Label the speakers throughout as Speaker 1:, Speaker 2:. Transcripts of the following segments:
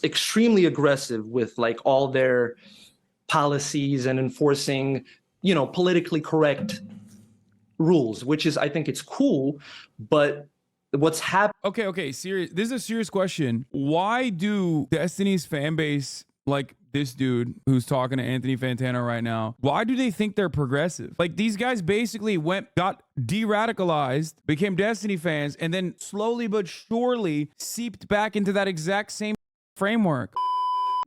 Speaker 1: extremely aggressive with like all their policies and enforcing, politically correct rules, which is, I think it's cool, but what's happening.
Speaker 2: Okay, serious. This is a serious question. Why do Destiny's fan base, like this dude who's talking to Anthony Fantano right now, why do they think they're progressive? Like, these guys basically got de-radicalized, became Destiny fans, and then slowly but surely seeped back into that exact same framework.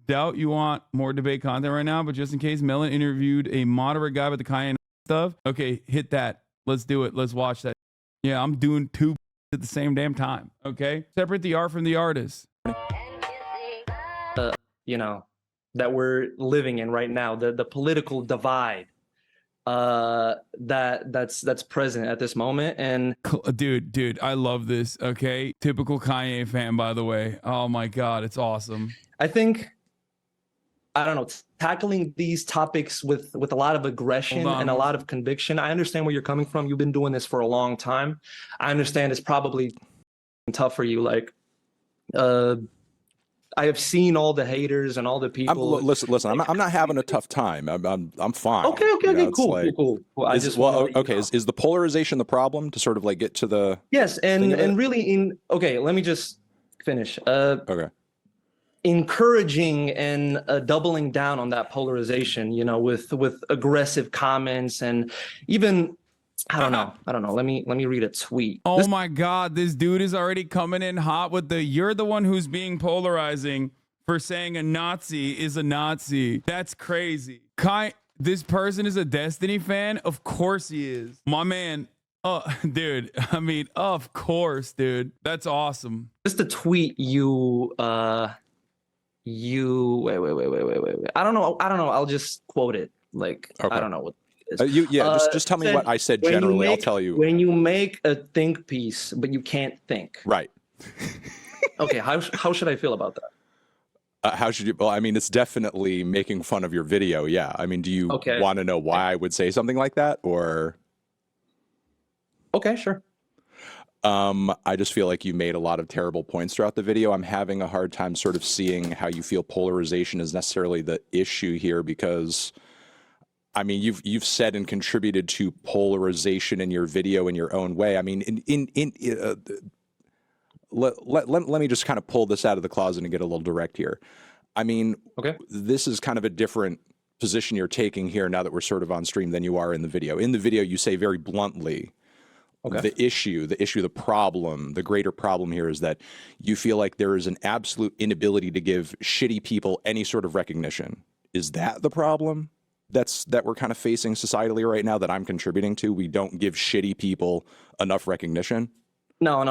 Speaker 2: Doubt you want more debate content right now, but just in case, Melon interviewed a moderate guy with the Kanye stuff. Okay, hit that. Let's do it. Let's watch that. Yeah, I'm doing two at the same damn time. Okay, separate the art from the artist.
Speaker 1: That we're living in right now, the political divide that's present at this moment. And
Speaker 2: dude, I love this. Okay, typical Kanye fan, by the way. Oh my god, it's awesome.
Speaker 1: I think, I don't know, tackling these topics with a lot of aggression and a lot of conviction. I understand where you're coming from. You've been doing this for a long time. I understand it's probably tough for you. Like, I have seen all the haters and all the people.
Speaker 3: Listen. I'm not having a tough time. I'm fine.
Speaker 1: Okay, cool.
Speaker 3: Is the polarization the problem to sort of like get to the?
Speaker 1: Yes, and really let me just finish.
Speaker 3: Okay.
Speaker 1: Encouraging and doubling down on that polarization, with aggressive comments and even. I don't know. Let me read a tweet.
Speaker 2: Oh my God, this dude is already coming in hot with you're the one who's being polarizing for saying a Nazi is a Nazi. That's crazy. This person is a Destiny fan? Of course he is. My man. Dude, I mean, of course, dude. That's awesome.
Speaker 1: Just a tweet wait. I don't know. I'll just quote it. Like, okay. I don't know what.
Speaker 3: Just tell me what I said generally. I'll tell you.
Speaker 1: When you make a think piece, but you can't think.
Speaker 3: Right.
Speaker 1: Okay, how should I feel about that?
Speaker 3: How should you? Well, I mean, it's definitely making fun of your video. Yeah. I mean, do you want to know why I would say something like that, or?
Speaker 1: Okay, sure.
Speaker 3: I just feel like you made a lot of terrible points throughout the video. I'm having a hard time sort of seeing how you feel polarization is necessarily the issue here, because I mean, you've said and contributed to polarization in your video in your own way. I mean, let me just kind of pull this out of the closet and get a little direct here. I mean, this is kind of a different position you're taking here now that we're sort of on stream than you are in the video. In the video, you say very bluntly, the issue, the problem, the greater problem here is that you feel like there is an absolute inability to give shitty people any sort of recognition. Is that the problem that we're kind of facing societally right now that I'm contributing to? We don't give shitty people enough recognition?
Speaker 1: No.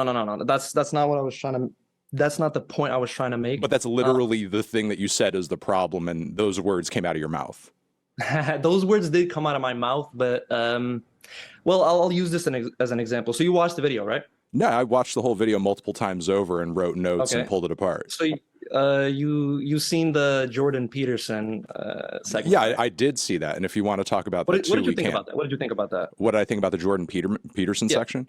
Speaker 1: That's not what I was trying to. That's not the point I was trying to make.
Speaker 3: But that's literally the thing that you said is the problem, and those words came out of your mouth.
Speaker 1: Those words did come out of my mouth, but well, I'll use this as an example. So you watched the video, right?
Speaker 3: No, I watched the whole video multiple times over and wrote notes and pulled it apart.
Speaker 1: So you seen the Jordan Peterson segment?
Speaker 3: Yeah,
Speaker 1: right?
Speaker 3: I did see that. And if you want to talk about that too,
Speaker 1: what did you think about that? What did you think about that?
Speaker 3: What did I think about the Jordan Peterson section?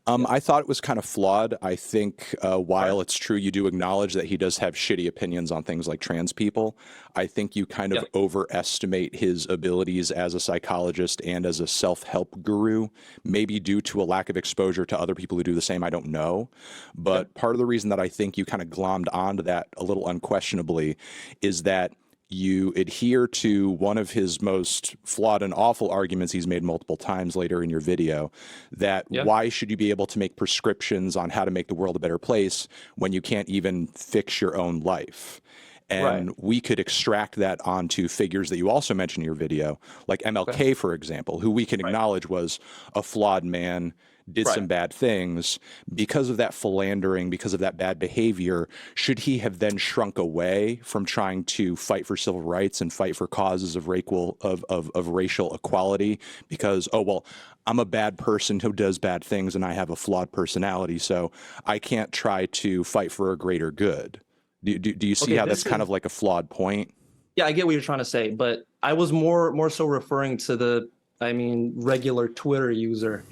Speaker 3: I thought it was kind of flawed. I think while it's true you do acknowledge that he does have shitty opinions on things like trans people, I think you kind of overestimate his abilities as a psychologist and as a self-help guru, maybe due to a lack of exposure to other people who do the same. I don't know. But part of the reason that I think you kind of glommed onto that a little unquestionably is that you adhere to one of his most flawed and awful arguments he's made multiple times later in your video, that why should you be able to make prescriptions on how to make the world a better place when you can't even fix your own life? And we could extract that onto figures that you also mentioned in your video, like MLK, for example, who we can acknowledge was a flawed man, did some bad things. Because of that philandering, because of that bad behavior, should he have then shrunk away from trying to fight for civil rights and fight for causes of racial equality? Because, oh, well, I'm a bad person who does bad things and I have a flawed personality, so I can't try to fight for a greater good. Do you see how that's kind of like a flawed point?
Speaker 1: Yeah, I get what you're trying to say, but I was more so referring to the, regular Twitter user.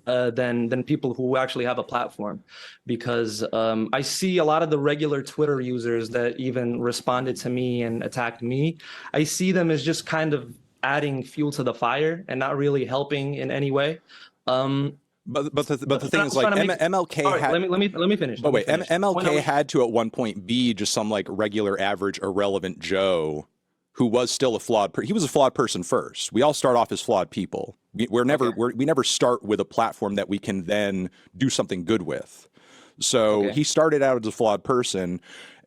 Speaker 1: than people who actually have a platform, because I see a lot of the regular Twitter users that even responded to me and attacked me. I see them as just kind of adding fuel to the fire and not really helping in any way.
Speaker 3: But the thing is, like, MLK had.
Speaker 1: Let me finish.
Speaker 3: Oh wait, MLK had to at one point be just some like regular, average, irrelevant Joe who was still a flawed. He was a flawed person first. We all start off as flawed people. We never start with a platform that we can then do something good with. So he started out as a flawed person.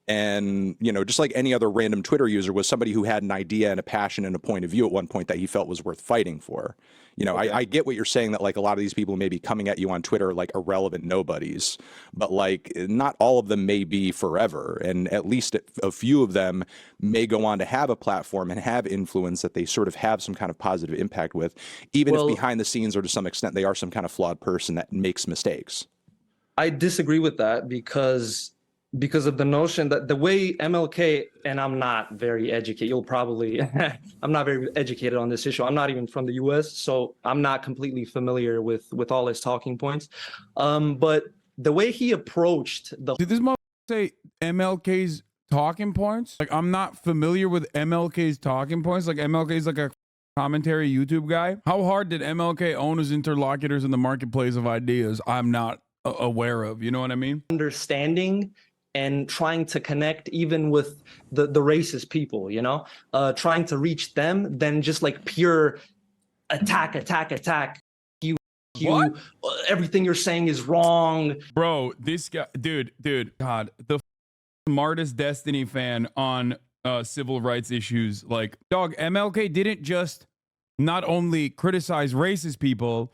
Speaker 3: And, you know, just like any other random Twitter user, was somebody who had an idea and a passion and a point of view at one point that he felt was worth fighting for. You know, I get what you're saying, that like a lot of these people may be coming at you on Twitter like irrelevant nobodies, but like not all of them may be forever. And at least a few of them may go on to have a platform and have influence that they sort of have some kind of positive impact with, even if behind the scenes or to some extent they are some kind of flawed person that makes mistakes.
Speaker 1: I disagree with that because of the notion that the way MLK, and I'm not very educated, I'm not very educated on this issue. I'm not even from the US, so I'm not completely familiar with all his talking points. But the way he approached the—
Speaker 2: Did this motherfucker say MLK's talking points? Like, I'm not familiar with MLK's talking points. Like, MLK's like a commentary YouTube guy. How hard did MLK own his interlocutors in the marketplace of ideas? I'm not aware of, you know what I mean?
Speaker 1: Understanding and trying to connect even with the racist people, you know, trying to reach them than just like pure attack. You, everything you're saying is wrong.
Speaker 2: Bro, this guy, dude, God, the smartest Destiny fan on civil rights issues. Like, dog, MLK didn't just not only criticize racist people,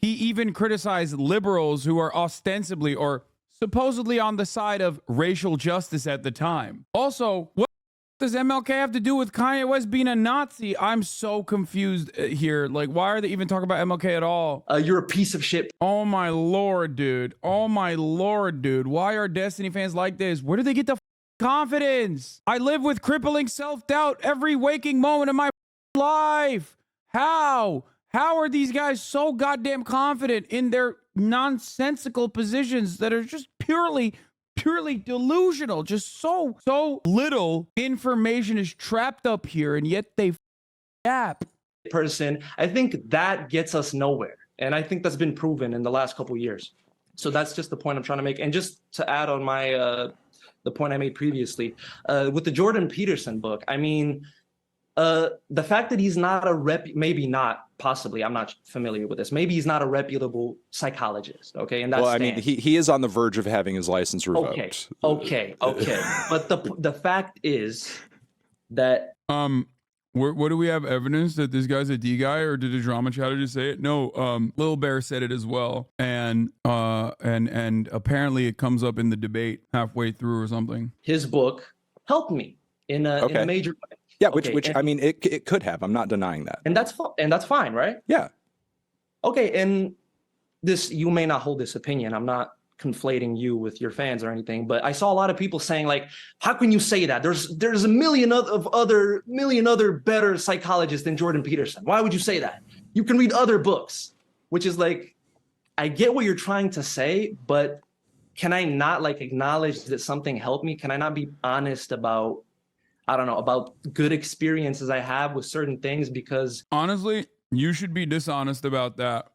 Speaker 2: he even criticized liberals who are ostensibly or supposedly on the side of racial justice at the time. Also, what does MLK have to do with Kanye West being a Nazi? I'm so confused here. Like, why are they even talking about MLK at all?
Speaker 1: You're a piece of shit.
Speaker 2: Oh my Lord, dude. Oh my Lord, dude. Why are Destiny fans like this? Where do they get the confidence? I live with crippling self-doubt every waking moment of my life. How? How are these guys so goddamn confident in their nonsensical positions that are just purely delusional? Just so little information is trapped up here, and yet they yap.
Speaker 1: Person, I think that gets us nowhere, and I think that's been proven in the last couple of years. So that's just the point I'm trying to make. And just to add on my the point I made previously with the Jordan Peterson book, I mean, the fact that he's not possibly, I'm not familiar with this, maybe he's not a reputable psychologist, okay? And that's—
Speaker 3: well, I mean, he is on the verge of having his license revoked.
Speaker 1: Okay. But the fact is that
Speaker 2: what do we have evidence that this guy's a D guy, or did a drama chatter just say it? No, Lil Bear said it as well, and apparently it comes up in the debate halfway through or something.
Speaker 1: His book helped me in a major way.
Speaker 3: Yeah, which I mean, it could have. I'm not denying that.
Speaker 1: And that's fine, right?
Speaker 3: Yeah. Okay,
Speaker 1: and this, you may not hold this opinion. I'm not conflating you with your fans or anything, but I saw a lot of people saying like, how can you say that? There's a million other better psychologists than Jordan Peterson. Why would you say that? You can read other books, which is like, I get what you're trying to say, but can I not like acknowledge that something helped me? Can I not be honest about, I don't know, about good experiences I have with certain things? Because
Speaker 2: honestly, you should be dishonest about that,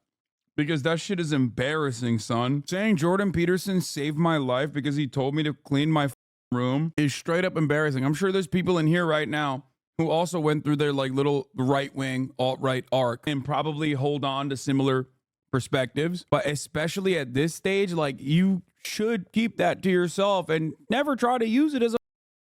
Speaker 2: because that shit is embarrassing, son. Saying Jordan Peterson saved my life because he told me to clean my room is straight up embarrassing. I'm sure there's people in here right now who also went through their like little right-wing, alt-right arc and probably hold on to similar perspectives. But especially at this stage, like, you should keep that to yourself and never try to use it as a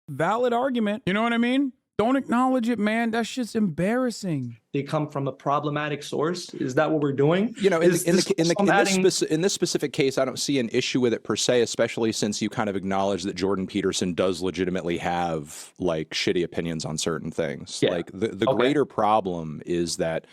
Speaker 2: valid argument. You know what I mean? Don't acknowledge it, man. That shit's embarrassing.
Speaker 1: They come from a problematic source. Is that what we're doing?
Speaker 3: You know, in this specific case, I don't see an issue with it per se, especially since you kind of acknowledge that Jordan Peterson does legitimately have like shitty opinions on certain things. Yeah. Like the greater problem is that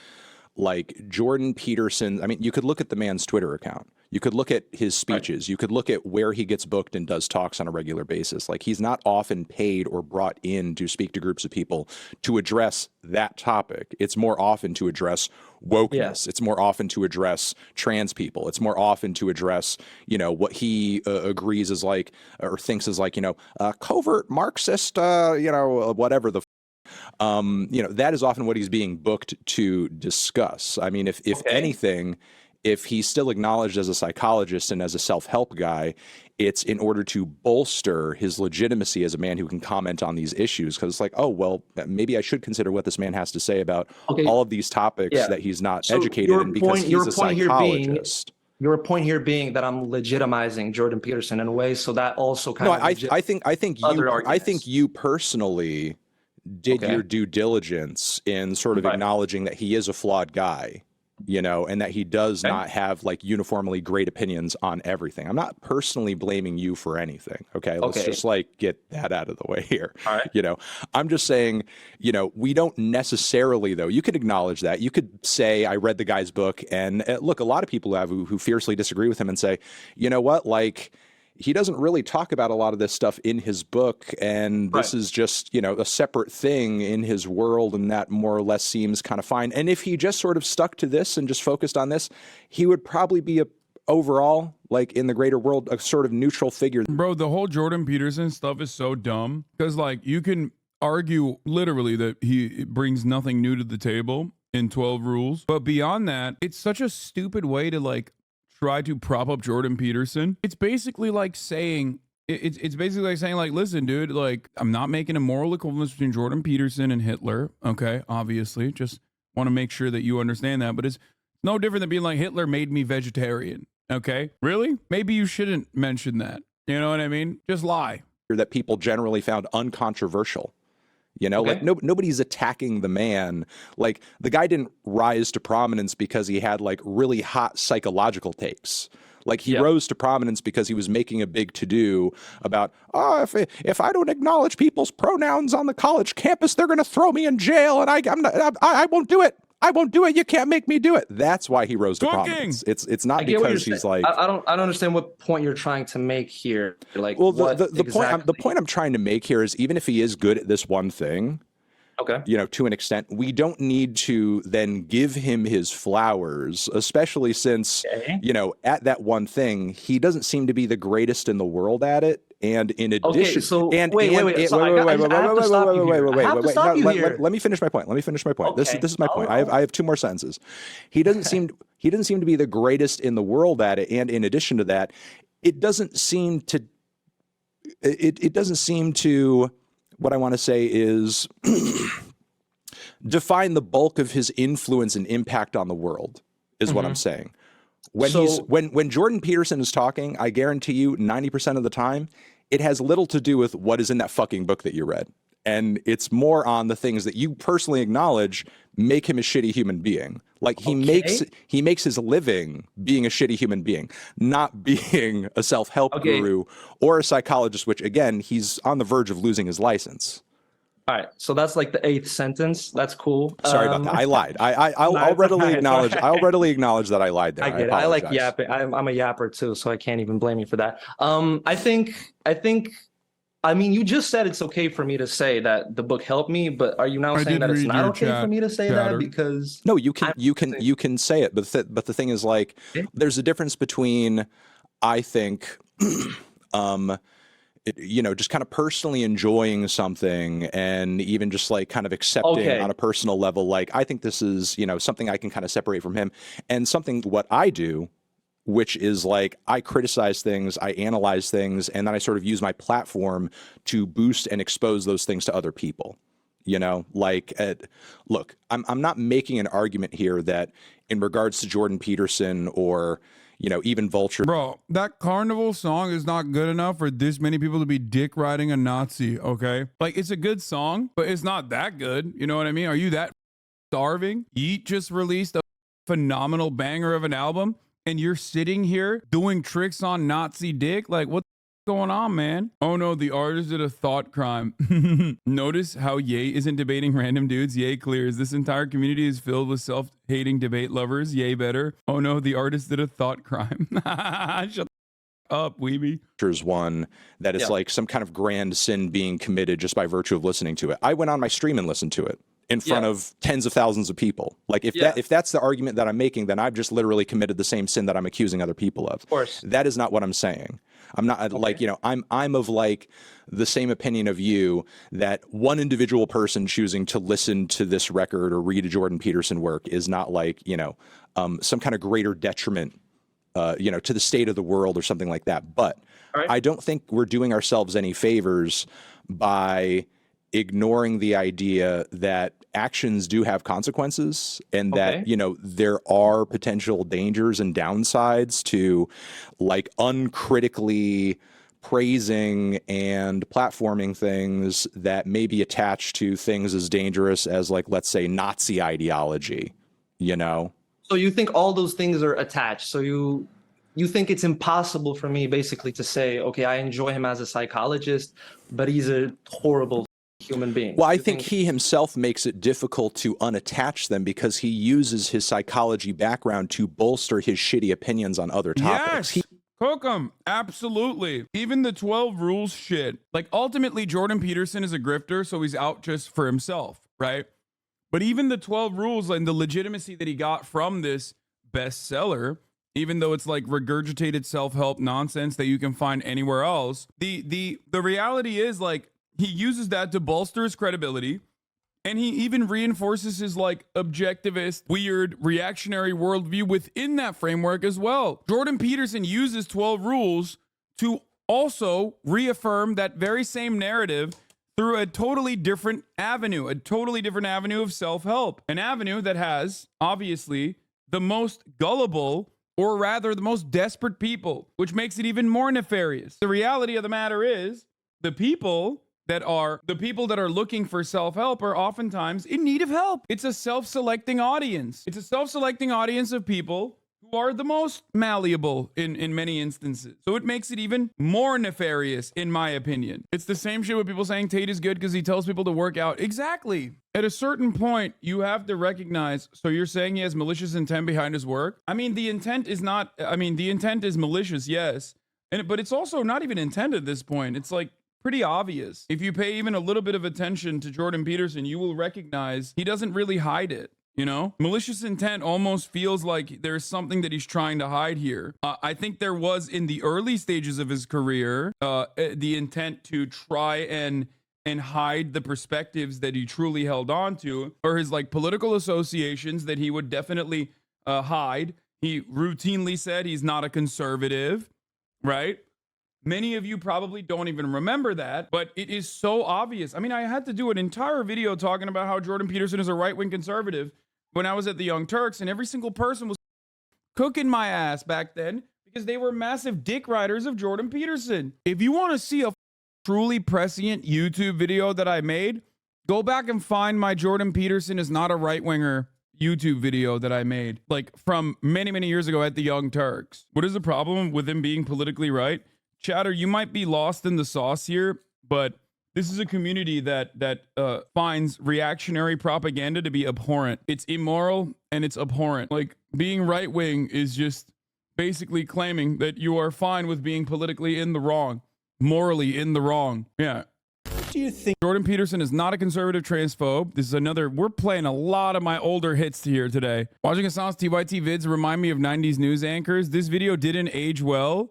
Speaker 3: like Jordan Peterson, I mean, you could look at the man's Twitter account. You could look at his speeches. You could look at where he gets booked and does talks on a regular basis. Like, he's not often paid or brought in to speak to groups of people to address that topic. It's more often to address wokeness. It's more often to address trans people. It's more often to address, you know, what he agrees is like, or thinks is like, you know, covert Marxist, you know, whatever the you know, that is often what he's being booked to discuss. I mean, if anything, if he's still acknowledged as a psychologist and as a self-help guy, it's in order to bolster his legitimacy as a man who can comment on these issues. Because it's like, oh, well, maybe I should consider what this man has to say about all of these topics that he's not educated in, because he's a psychologist.
Speaker 1: Your point here being that I'm legitimizing Jordan Peterson in a way, so that also kind of
Speaker 3: I think you personally did your due diligence in sort of acknowledging that he is a flawed guy, you know, and that he does not have like uniformly great opinions on everything. I'm not personally blaming you for anything. Okay. Let's just like get that out of the way here. All right. You know, I'm just saying, you know, we don't necessarily, though, you could acknowledge that. You could say, I read the guy's book, and look, a lot of people have who fiercely disagree with him and say, you know what, like, he doesn't really talk about a lot of this stuff in his book, and this is just, you know, a separate thing in his world, and that more or less seems kind of fine. And if he just sort of stuck to this and just focused on this, he would probably be overall, like, in the greater world, a sort of neutral figure.
Speaker 2: Bro, the whole Jordan Peterson stuff is so dumb, because like you can argue literally that he brings nothing new to the table in 12 rules, but beyond that, it's such a stupid way to like try to prop up Jordan Peterson. It's basically like saying, it's basically like saying, like, listen, dude, like, I'm not making a moral equivalence between Jordan Peterson and Hitler. Okay, obviously, just want to make sure that you understand that. But it's no different than being like, Hitler made me vegetarian. Okay, really? Maybe you shouldn't mention that. You know what I mean? Just lie.
Speaker 3: That people generally found uncontroversial. You know, like nobody's attacking the man. Like, the guy didn't rise to prominence because he had like really hot psychological takes. Like, he rose to prominence because he was making a big to-do about, oh, if I don't acknowledge people's pronouns on the college campus, they're going to throw me in jail, and I won't do it. I won't do it. You can't make me do it. That's why he rose to prominence. It's not because he's like,
Speaker 1: I don't understand what point you're trying to make here. Like,
Speaker 3: well, the point I'm trying to make here is, even if he is good at this one thing, you know, to an extent, we don't need to then give him his flowers, especially since, you know, at that one thing, he doesn't seem to be the greatest in the world at it. And in addition,
Speaker 1: wait.
Speaker 3: Let me finish my point. This is my point. I have two more sentences. He doesn't seem to be the greatest in the world at it. And in addition to that, it doesn't seem to, what I want to say is define the bulk of his influence and impact on the world is what I'm saying. When Jordan Peterson is talking, I guarantee you 90% of the time, it has little to do with what is in that fucking book that you read. And it's more on the things that you personally acknowledge make him a shitty human being. Like, he makes his living being a shitty human being, not being a self-help guru or a psychologist, which, again, he's on the verge of losing his license.
Speaker 1: All right, so that's like the 8th sentence. That's cool.
Speaker 3: Sorry about that. I lied. I'll readily acknowledge. I'll readily acknowledge that I lied there.
Speaker 1: I get it. I like yapping. I'm a yapper too, so I can't even blame you for that. I mean, you just said it's okay for me to say that the book helped me, but are you now saying that it's not okay for me to say that? Because
Speaker 3: no, you can say it, but the thing is, like, there's a difference between, I think, you know, just kind of personally enjoying something and even just like kind of accepting on a personal level. Like, I think this is, you know, something I can kind of separate from him, and something what I do, which is like, I criticize things, I analyze things, and then I sort of use my platform to boost and expose those things to other people. You know, like, look, I'm not making an argument here that in regards to Jordan Peterson or, you know, even Vulture.
Speaker 2: Bro, that Carnival song is not good enough for this many people to be dick riding a Nazi, okay? Like, it's a good song, but it's not that good. You know what I mean? Are you that starving? Yeet just released a phenomenal banger of an album, and you're sitting here doing tricks on Nazi dick? Like, what going on, man? Oh no, the artist did a thought crime. Notice how Ye isn't debating random dudes. Ye clears. This entire community is filled with self-hating debate lovers. Ye better. Oh no, the artist did a thought crime. Shut up, weeby.
Speaker 3: There's one that it's like some kind of grand sin being committed just by virtue of listening to it. I went on my stream and listened to it in front of tens of thousands of people. Like if that's the argument that I'm making, then I've just literally committed the same sin that I'm accusing other people of.
Speaker 1: Of course.
Speaker 3: That is not what I'm saying. I'm not like, you know, I'm of like the same opinion of you that one individual person choosing to listen to this record or read a Jordan Peterson work is not like, you know, some kind of greater detriment, you know, to the state of the world or something like that. But I don't think we're doing ourselves any favors by ignoring the idea that actions do have consequences and that, you know, there are potential dangers and downsides to like uncritically praising and platforming things that may be attached to things as dangerous as, like, let's say Nazi ideology, you know?
Speaker 1: So you think all those things are attached. So you think it's impossible for me basically to say, okay, I enjoy him as a psychologist, but he's a horrible human being.
Speaker 3: Well, I think he himself makes it difficult to unattach them because he uses his psychology background to bolster his shitty opinions on other topics.
Speaker 2: Yes, Kokum, absolutely. Even the 12 rules shit. Like, ultimately, Jordan Peterson is a grifter, so he's out just for himself, right? But even the 12 rules and the legitimacy that he got from this bestseller, even though it's like regurgitated self-help nonsense that you can find anywhere else, the reality is, like, he uses that to bolster his credibility, and he even reinforces his like objectivist, weird, reactionary worldview within that framework as well. Jordan Peterson uses 12 rules to also reaffirm that very same narrative through a totally different avenue of self-help, an avenue that has obviously the most gullible, or rather the most desperate people, which makes it even more nefarious. The reality of the matter is the people that are looking for self-help are oftentimes in need of help. It's a self-selecting audience. It's a self-selecting audience of people who are the most malleable in many instances. So it makes it even more nefarious, in my opinion. It's the same shit with people saying Tate is good because he tells people to work out. Exactly. At a certain point, you have to recognize, so you're saying he has malicious intent behind his work? I mean, the intent is malicious, yes. But it's also not even intent at this point. It's like, pretty obvious. If you pay even a little bit of attention to Jordan Peterson, you will recognize he doesn't really hide it, you know? Malicious intent almost feels like there's something that he's trying to hide here. I think there was in the early stages of his career, the intent to try and hide the perspectives that he truly held on to, or his like political associations that he would definitely hide. He routinely said he's not a conservative, right? Many of you probably don't even remember that, but it is so obvious. I mean, I had to do an entire video talking about how Jordan Peterson is a right-wing conservative when I was at the Young Turks, and every single person was cooking my ass back then because they were massive dick riders of Jordan Peterson. If you want to see a truly prescient YouTube video that I made, go back and find my Jordan Peterson is not a right-winger YouTube video that I made, like from many, many years ago at the Young Turks. What is the problem with him being politically right? Chatter, you might be lost in the sauce here, but this is a community that finds reactionary propaganda to be abhorrent. It's immoral and it's abhorrent. Like, being right-wing is just basically claiming that you are fine with being politically in the wrong, morally in the wrong. Yeah.
Speaker 4: What do you think?
Speaker 2: Jordan Peterson is not a conservative transphobe. This is another, we're playing a lot of my older hits here today. Watching Hasan's TYT vids remind me of 90s news anchors. This video didn't age well.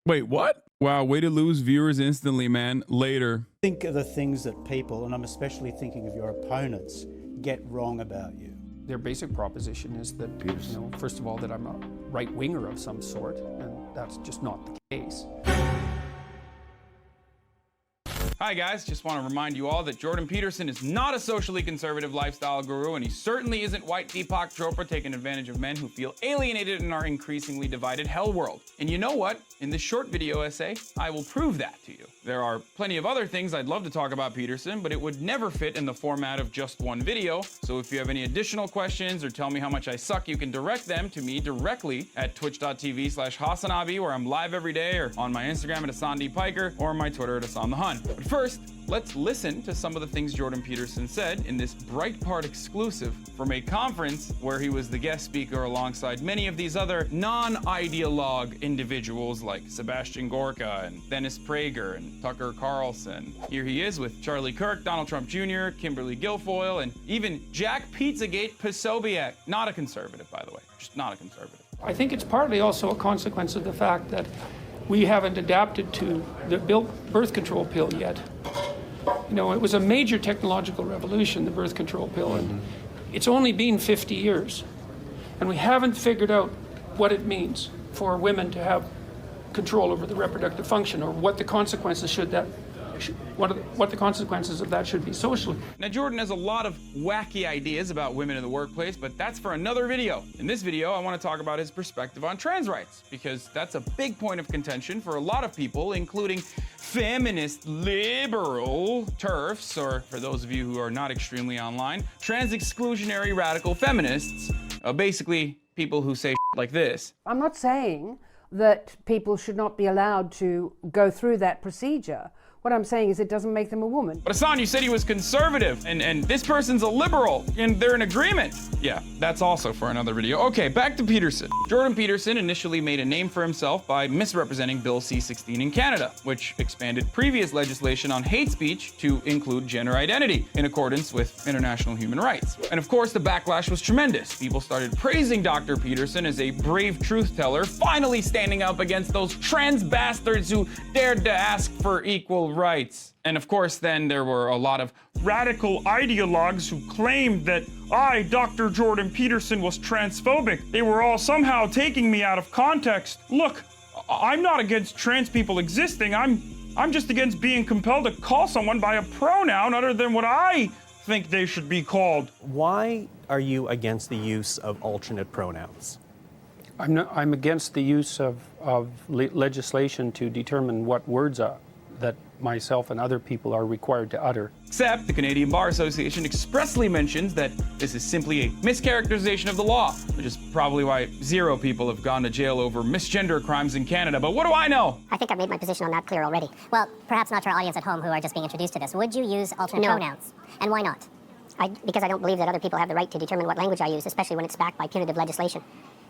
Speaker 2: Wait, what? Wow, way to lose viewers instantly, man. Later.
Speaker 4: Think of the things that people, and I'm especially thinking of your opponents, get wrong about you.
Speaker 5: Their basic proposition is that, you know, first of all, that I'm a right-winger of some sort, and that's just not the case.
Speaker 2: Hi guys, just want to remind you all that Jordan Peterson is not a socially conservative lifestyle guru, and he certainly isn't white Deepak Chopra taking advantage of men who feel alienated in our increasingly divided hell world. And you know what? In this short video essay, I will prove that to you. There are plenty of other things I'd love to talk about Peterson, but it would never fit in the format of just one video. So if you have any additional questions or tell me how much I suck, you can direct them to me directly at twitch.tv/Hasanabi, where I'm live every day, or on my Instagram at Hasan Piker, or my Twitter at Hasan the Hun. But first, let's listen to some of the things Jordan Peterson said in this Breitbart exclusive from a conference where he was the guest speaker alongside many of these other non-ideologue individuals like Sebastian Gorka and Dennis Prager and Tucker Carlson. Here he is with Charlie Kirk, Donald Trump Jr., Kimberly Guilfoyle, and even Jack Pizzagate Posobiec. Not a conservative, by the way, just not a conservative.
Speaker 5: I think it's partly also a consequence of the fact that we haven't adapted to the birth control pill yet. You know, it was a major technological revolution, the birth control pill, and it's only been 50 years. And we haven't figured out what it means for women to have control over the reproductive function, or what the consequences what the consequences of that should be socially.
Speaker 2: Now, Jordan has a lot of wacky ideas about women in the workplace, but that's for another video. In this video, I want to talk about his perspective on trans rights, because that's a big point of contention for a lot of people, including feminist liberal TERFs, or for those of you who are not extremely online, trans exclusionary radical feminists, basically people who say like this.
Speaker 6: I'm not saying that people should not be allowed to go through that procedure. What I'm saying is it doesn't make them a woman.
Speaker 2: But Hasan, you said he was conservative, and this person's a liberal, and they're in agreement. Yeah, that's also for another video. Okay, back to Peterson. Jordan Peterson initially made a name for himself by misrepresenting Bill C-16 in Canada, which expanded previous legislation on hate speech to include gender identity, in accordance with international human rights. And of course, the backlash was tremendous. People started praising Dr. Peterson as a brave truth teller, finally standing up against those trans bastards who dared to ask for equal rights. And of course, then there were a lot of radical ideologues who claimed that I, Dr. Jordan Peterson, was transphobic. They were all somehow taking me out of context. Look, I'm not against trans people existing. I'm just against being compelled to call someone by a pronoun other than what I think they should be called.
Speaker 7: Why are you against the use of alternate pronouns?
Speaker 5: I'm against the use of legislation to determine what words that myself and other people are required to utter.
Speaker 2: Except the Canadian Bar Association expressly mentions that this is simply a mischaracterization of the law, which is probably why 0 people have gone to jail over misgender crimes in Canada. But what do I know?
Speaker 8: I think I've made my position on that clear already. Well, perhaps not to our audience at home who are just being introduced to this. Would you use alternate pronouns? And why not? Because I don't believe that other people have the right to determine what language I use, especially when it's backed by punitive legislation.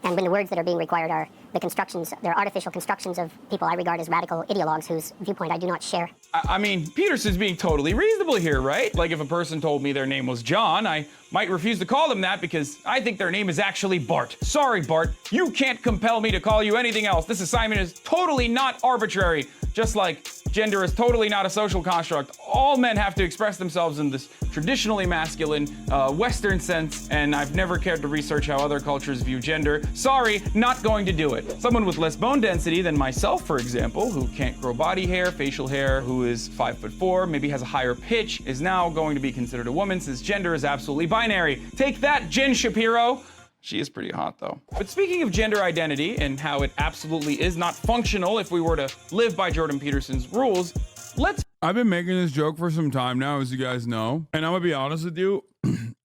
Speaker 8: And when the words that are being required are the constructions, they're artificial constructions of people I regard as radical ideologues whose viewpoint I do not share.
Speaker 2: I mean, Peterson's being totally reasonable here, right? Like if a person told me their name was John, I might refuse to call them that because I think their name is actually Bart. Sorry, Bart, you can't compel me to call you anything else. This assignment is totally not arbitrary. Just like gender is totally not a social construct. All men have to express themselves in this traditionally masculine, Western sense, and I've never cared to research how other cultures view gender. Sorry, not going to do it. Someone with less bone density than myself, for example, who can't grow body hair, facial hair, who is 5'4", maybe has a higher pitch, is now going to be considered a woman since gender is absolutely binary. Take that, Jen Shapiro. She is pretty hot, though. But speaking of gender identity and how it absolutely is not functional if we were to live by Jordan Peterson's rules, I've been making this joke for some time now, as you guys know. And I'm gonna be honest with you,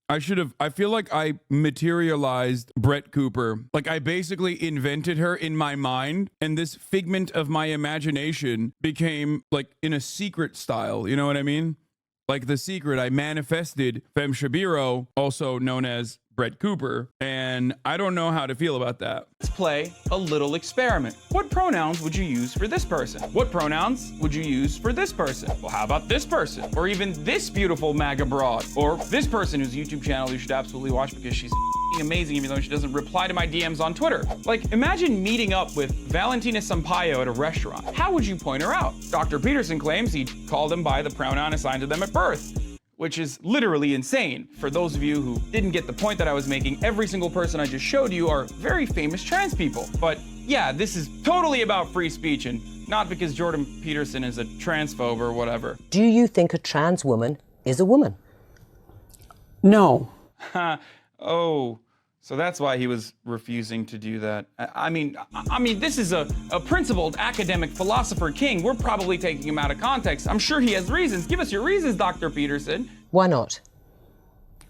Speaker 2: I feel like I materialized Brett Cooper. Like I basically invented her in my mind, and this figment of my imagination became like in a secret style, you know what I mean? Like The Secret, I manifested Fem Shabiro, also known as Brett Cooper, and I don't know how to feel about that. Let's play a little experiment. What pronouns would you use for this person? What pronouns would you use for this person? Well, how about this person? Or even this beautiful MAGA broad? Or this person whose YouTube channel you should absolutely watch because she's amazing even though she doesn't reply to my DMs on Twitter. Like, imagine meeting up with Valentina Sampaio at a restaurant. How would you point her out? Dr. Peterson claims he called them by the pronoun assigned to them at birth, which is literally insane. For those of you who didn't get the point that I was making, every single person I just showed you are very famous trans people. But yeah, this is totally about free speech and not because Jordan Peterson is a transphobe or whatever.
Speaker 9: Do you think a trans woman is a woman?
Speaker 5: No.
Speaker 2: Oh, so that's why he was refusing to do that. I mean, this is a principled academic philosopher king. We're probably taking him out of context. I'm sure he has reasons. Give us your reasons, Dr. Peterson.
Speaker 9: Why not?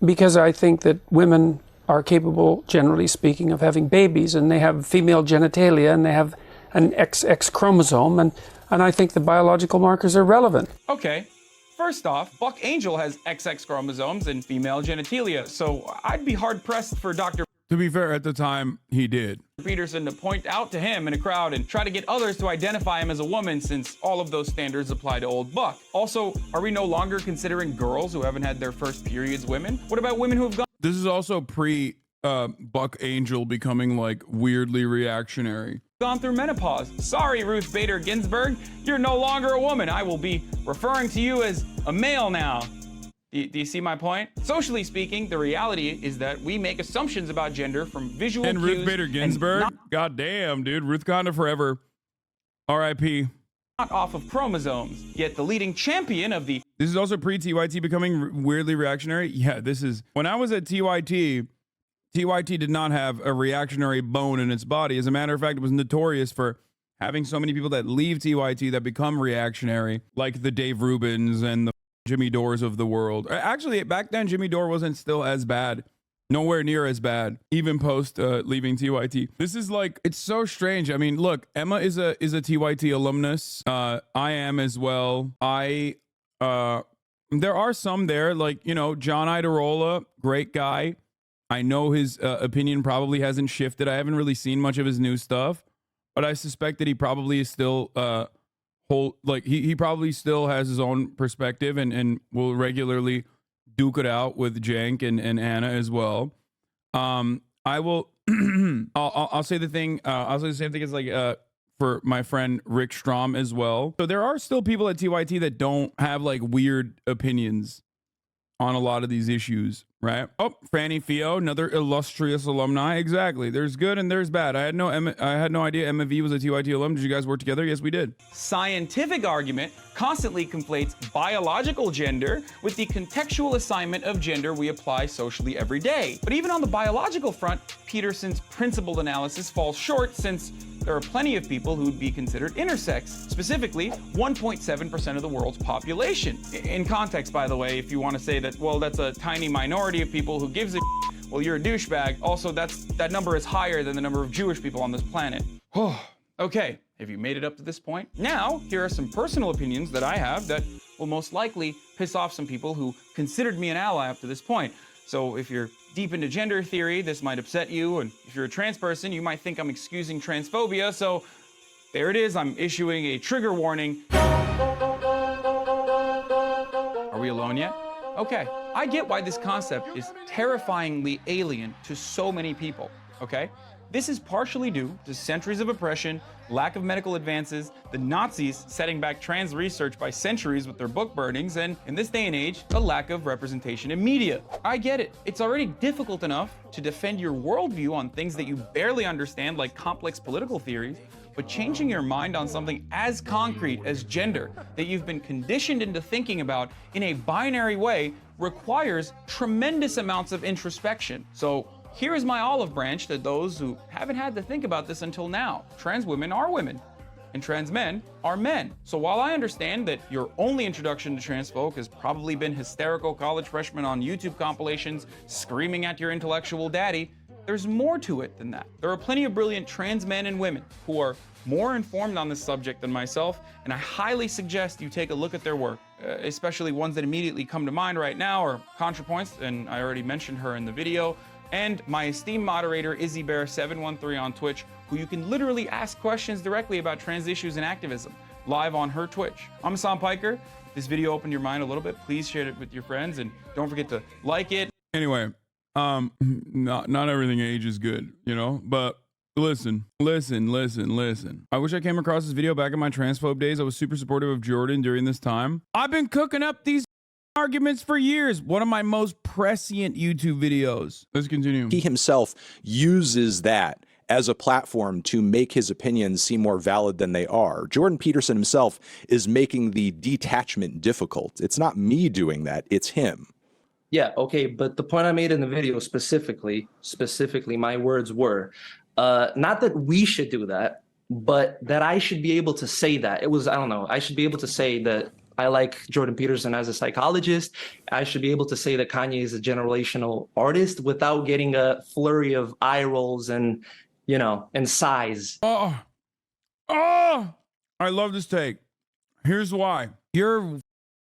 Speaker 5: Because I think that women are capable, generally speaking, of having babies, and they have female genitalia, and they have an XX chromosome, and I think the biological markers are relevant.
Speaker 2: Okay. First off, Buck Angel has XX chromosomes and female genitalia, so I'd be hard-pressed for Dr. To be fair, at the time, he did. Peterson to point out to him in a crowd and try to get others to identify him as a woman, since all of those standards apply to old Buck. Also, are we no longer considering girls who haven't had their first periods women? What about women who have gone? This is also pre Buck Angel becoming like weirdly reactionary. Gone through menopause. Sorry, Ruth Bader Ginsburg, you're no longer a woman. I will be referring to you as a male now. Do you see my point? Socially speaking, the reality is that we make assumptions about gender from visual cues. And Ruth Bader Ginsburg? God damn, dude. Ruth Conda forever. R.I.P. Not off of chromosomes. Yet the leading champion of the... This is also pre-TYT becoming weirdly reactionary? Yeah, this is... When I was at TYT, TYT did not have a reactionary bone in its body. As a matter of fact, it was notorious for having so many people that leave TYT that become reactionary, like the Dave Rubins and the Jimmy Dores of the world. Actually, back then, Jimmy Dore wasn't still as bad. Nowhere near as bad, even post leaving TYT. This is like, it's so strange. I mean, look, Emma is a TYT alumnus. I am as well. There are some there, like, you know, John Idarola, great guy. I know his opinion probably hasn't shifted. I haven't really seen much of his new stuff, but I suspect that he probably is still he probably still has his own perspective and will regularly duke it out with Jank and Anna as well. I will I'll say the thing I'll say the same thing as like for my friend Rick Strom as well. So there are still people at TYT that don't have like weird opinions on a lot of these issues, right? Oh, Franny Fio, another illustrious alumni. Exactly. There's good and there's bad. I had no idea Emma V was a TYT alum. Did you guys work together? Yes, we did. Scientific argument constantly conflates biological gender with the contextual assignment of gender we apply socially every day. But even on the biological front, Peterson's principled analysis falls short, since there are plenty of people who would be considered intersex, specifically 1.7% of the world's population. In context, by the way, if you want to say that, well, that's a tiny minority of people who gives a well, you're a douchebag. Also, that number is higher than the number of Jewish people on this planet. Okay, have you made it up to this point? Now, here are some personal opinions that I have that will most likely piss off some people who considered me an ally up to this point. So if you're deep into gender theory, this might upset you, and if you're a trans person, you might think I'm excusing transphobia, so there it is, I'm issuing a trigger warning. Are we alone yet? Okay, I get why this concept is terrifyingly alien to so many people, okay? This is partially due to centuries of oppression, lack of medical advances, the Nazis setting back trans research by centuries with their book burnings, and in this day and age, a lack of representation in media. I get it. It's already difficult enough to defend your worldview on things that you barely understand, like complex political theories, but changing your mind on something as concrete as gender that you've been conditioned into thinking about in a binary way requires tremendous amounts of introspection. So here is my olive branch to those who haven't had to think about this until now. Trans women are women, and trans men are men. So while I understand that your only introduction to trans folk has probably been hysterical college freshmen on YouTube compilations screaming at your intellectual daddy, there's more to it than that. There are plenty of brilliant trans men and women who are more informed on this subject than myself, and I highly suggest you take a look at their work, especially ones that immediately come to mind right now are ContraPoints, and I already mentioned her in the video, and my esteemed moderator, IzzyBear713 on Twitch, who you can literally ask questions directly about trans issues and activism, live on her Twitch. I'm Hasan Piker. If this video opened your mind a little bit, please share it with your friends, and don't forget to like it. Anyway, not everything ages good, you know, but listen. I wish I came across this video back in my transphobe days. I was super supportive of Jordan during this time. I've been cooking up these arguments for years. One of my most prescient YouTube videos. Let's continue.
Speaker 3: He himself uses that as a platform to make his opinions seem more valid than they are. Jordan Peterson himself is making the detachment difficult. It's not me doing that, it's him.
Speaker 1: Yeah, okay, but the point I made in the video specifically, my words were, not that we should do that, but that I should be able to say that. It was, I don't know, I should be able to say that I like Jordan Peterson as a psychologist. I should be able to say that Kanye is a generational artist without getting a flurry of eye rolls and, you know, and sighs.
Speaker 2: I love this take. Here's why. You're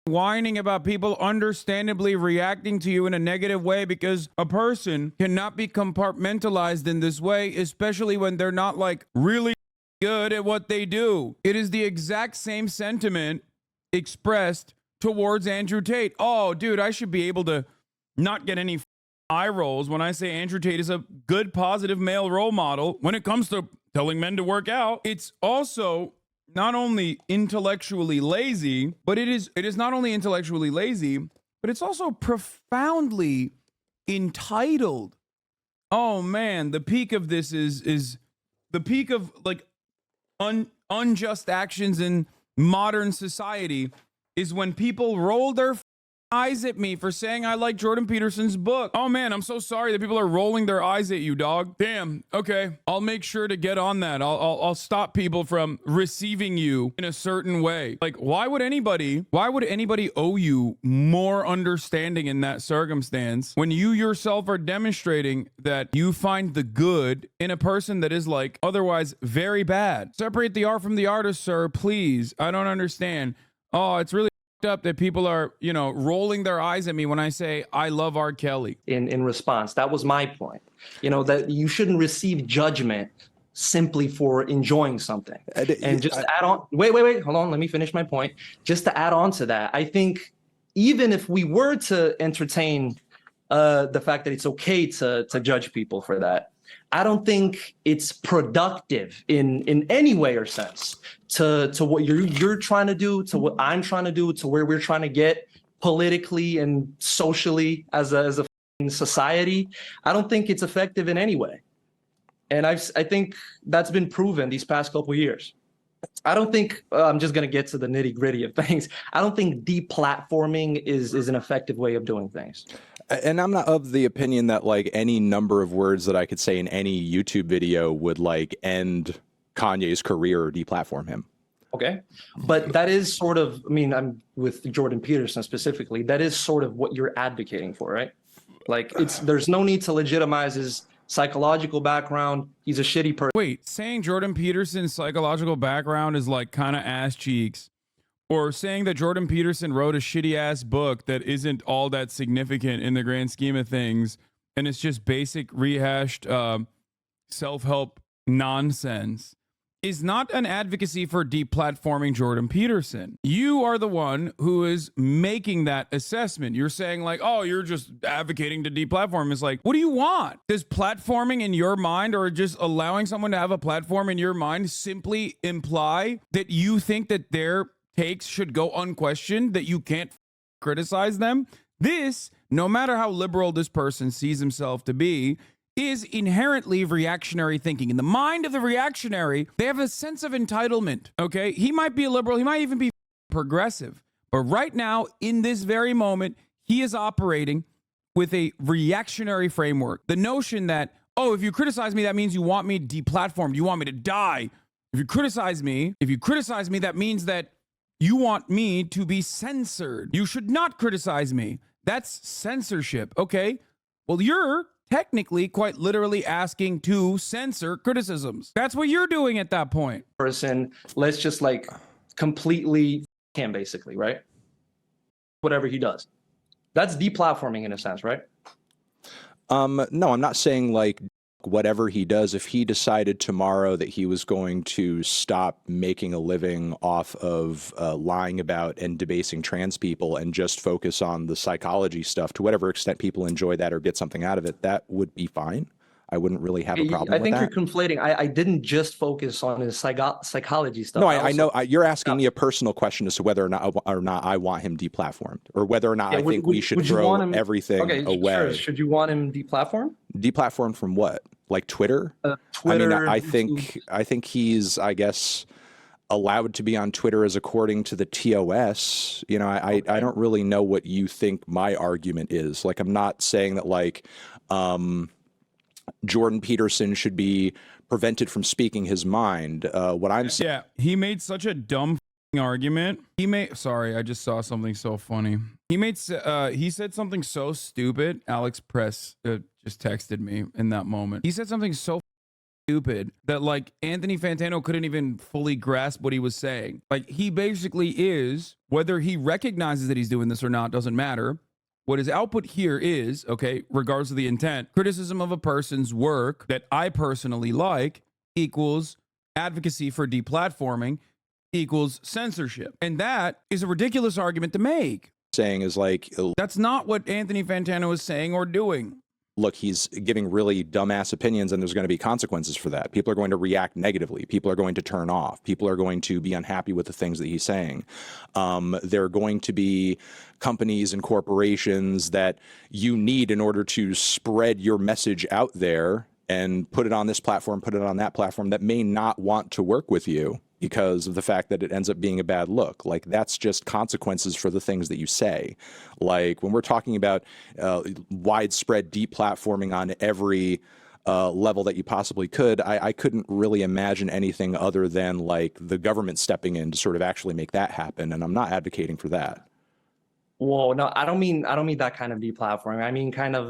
Speaker 2: whining about people understandably reacting to you in a negative way because a person cannot be compartmentalized in this way, especially when they're not like really good at what they do. It is the exact same sentiment expressed towards Andrew Tate. Oh, dude, I should be able to not get any eye rolls when I say Andrew Tate is a good, positive male role model when it comes to telling men to work out. It's also not only intellectually lazy, but it is not only intellectually lazy, but it's also profoundly entitled. Oh man, the peak of this is the peak of like unjust actions in modern society is when people roll their eyes at me for saying I like Jordan Peterson's book. Oh man, I'm so sorry that people are rolling their eyes at you, dog. Damn. Okay, I'll make sure to get on that. I'll stop people from receiving you in a certain way. Like, why would anybody owe you more understanding in that circumstance when you yourself are demonstrating that you find the good in a person that is like otherwise very bad? Separate the art from the artist, sir, please. I don't understand. Oh, it's really up that people are, you know, rolling their eyes at me when I say I love R. Kelly.
Speaker 1: In response, that was my point. You know, that you shouldn't receive judgment simply for enjoying something. And just to add on, wait, hold on, let me finish my point. Just to add on to that, I think even if we were to entertain the fact that it's okay to judge people for that, I don't think it's productive in any way or sense to what you're trying to do, to what I'm trying to do, to where we're trying to get politically and socially as a society. I don't think it's effective in any way. And I think that's been proven these past couple of years. I don't think, I'm just going to get to the nitty gritty of things. I don't think deplatforming is an effective way of doing things.
Speaker 3: And I'm not of the opinion that like any number of words that I could say in any YouTube video would like end Kanye's career or deplatform him.
Speaker 1: Okay. But that is sort of, I mean, I'm with Jordan Peterson specifically, that is sort of what you're advocating for, right? Like there's no need to legitimize his psychological background. He's a shitty person.
Speaker 2: Wait, saying Jordan Peterson's psychological background is like kind of ass cheeks, or saying that Jordan Peterson wrote a shitty ass book that isn't all that significant in the grand scheme of things, and it's just basic rehashed self-help nonsense, is not an advocacy for deplatforming Jordan Peterson. You are the one who is making that assessment. You're saying like, oh, you're just advocating to deplatform. It's like, what do you want? Does platforming in your mind, or just allowing someone to have a platform in your mind, simply imply that you think that their takes should go unquestioned, that you can't criticize them? This, no matter how liberal this person sees himself to be, is inherently reactionary thinking. In the mind of the reactionary, they have a sense of entitlement, okay? He might be a liberal, he might even be progressive, but right now, in this very moment, he is operating with a reactionary framework. The notion that, oh, if you criticize me, that means you want me deplatformed, you want me to die. If you criticize me, that means that you want me to be censored. You should not criticize me. That's censorship, okay? Well, you're technically quite literally asking to censor criticisms. That's what you're doing at that point.
Speaker 1: Person, let's just like completely him basically, right? Whatever he does. That's deplatforming in a sense, right?
Speaker 3: No, I'm not saying like whatever he does. If he decided tomorrow that he was going to stop making a living off of lying about and debasing trans people and just focus on the psychology stuff, to whatever extent people enjoy that or get something out of it, that would be fine. I wouldn't really have a problem with that.
Speaker 1: I think you're conflating. I didn't just focus on his psychology stuff.
Speaker 3: No, I know. You're asking me a personal question as to whether or not I want him deplatformed, or whether or not I think we should throw everything away.
Speaker 1: Sure. Should you want him deplatformed?
Speaker 3: Deplatformed from what? Like Twitter?
Speaker 1: Twitter.
Speaker 3: I mean, I think he's, I guess, allowed to be on Twitter as according to the TOS. You know, I don't really know what you think my argument is. Like, I'm not saying that like Jordan Peterson should be prevented from speaking his mind. What I'm saying,
Speaker 2: Yeah, he made such a dumb argument. Sorry, I just saw something so funny. He said something so stupid. Alex Press just texted me in that moment. He said something so stupid that like Anthony Fantano couldn't even fully grasp what he was saying. Like, he basically is, whether he recognizes that he's doing this or not doesn't matter. What his output here is, okay, regardless of the intent, criticism of a person's work that I personally like equals advocacy for deplatforming equals censorship. And that is a ridiculous argument to make.
Speaker 3: saying is like,
Speaker 2: That's not what Anthony Fantano is saying or doing.
Speaker 3: look, he's giving really dumbass opinions and there's going to be consequences for that. People are going to react negatively. People are going to turn off. People are going to be unhappy with the things that he's saying. There are going to be companies and corporations that you need in order to spread your message out there and put it on this platform, put it on that platform, that may not want to work with you because of the fact that it ends up being a bad look. Like, that's just consequences for the things that you say. Like, when we're talking about widespread deplatforming on every level that you possibly could, I couldn't really imagine anything other than like the government stepping in to sort of actually make that happen. And I'm not advocating for that.
Speaker 1: Whoa, no, I don't mean that kind of deplatforming. I mean kind of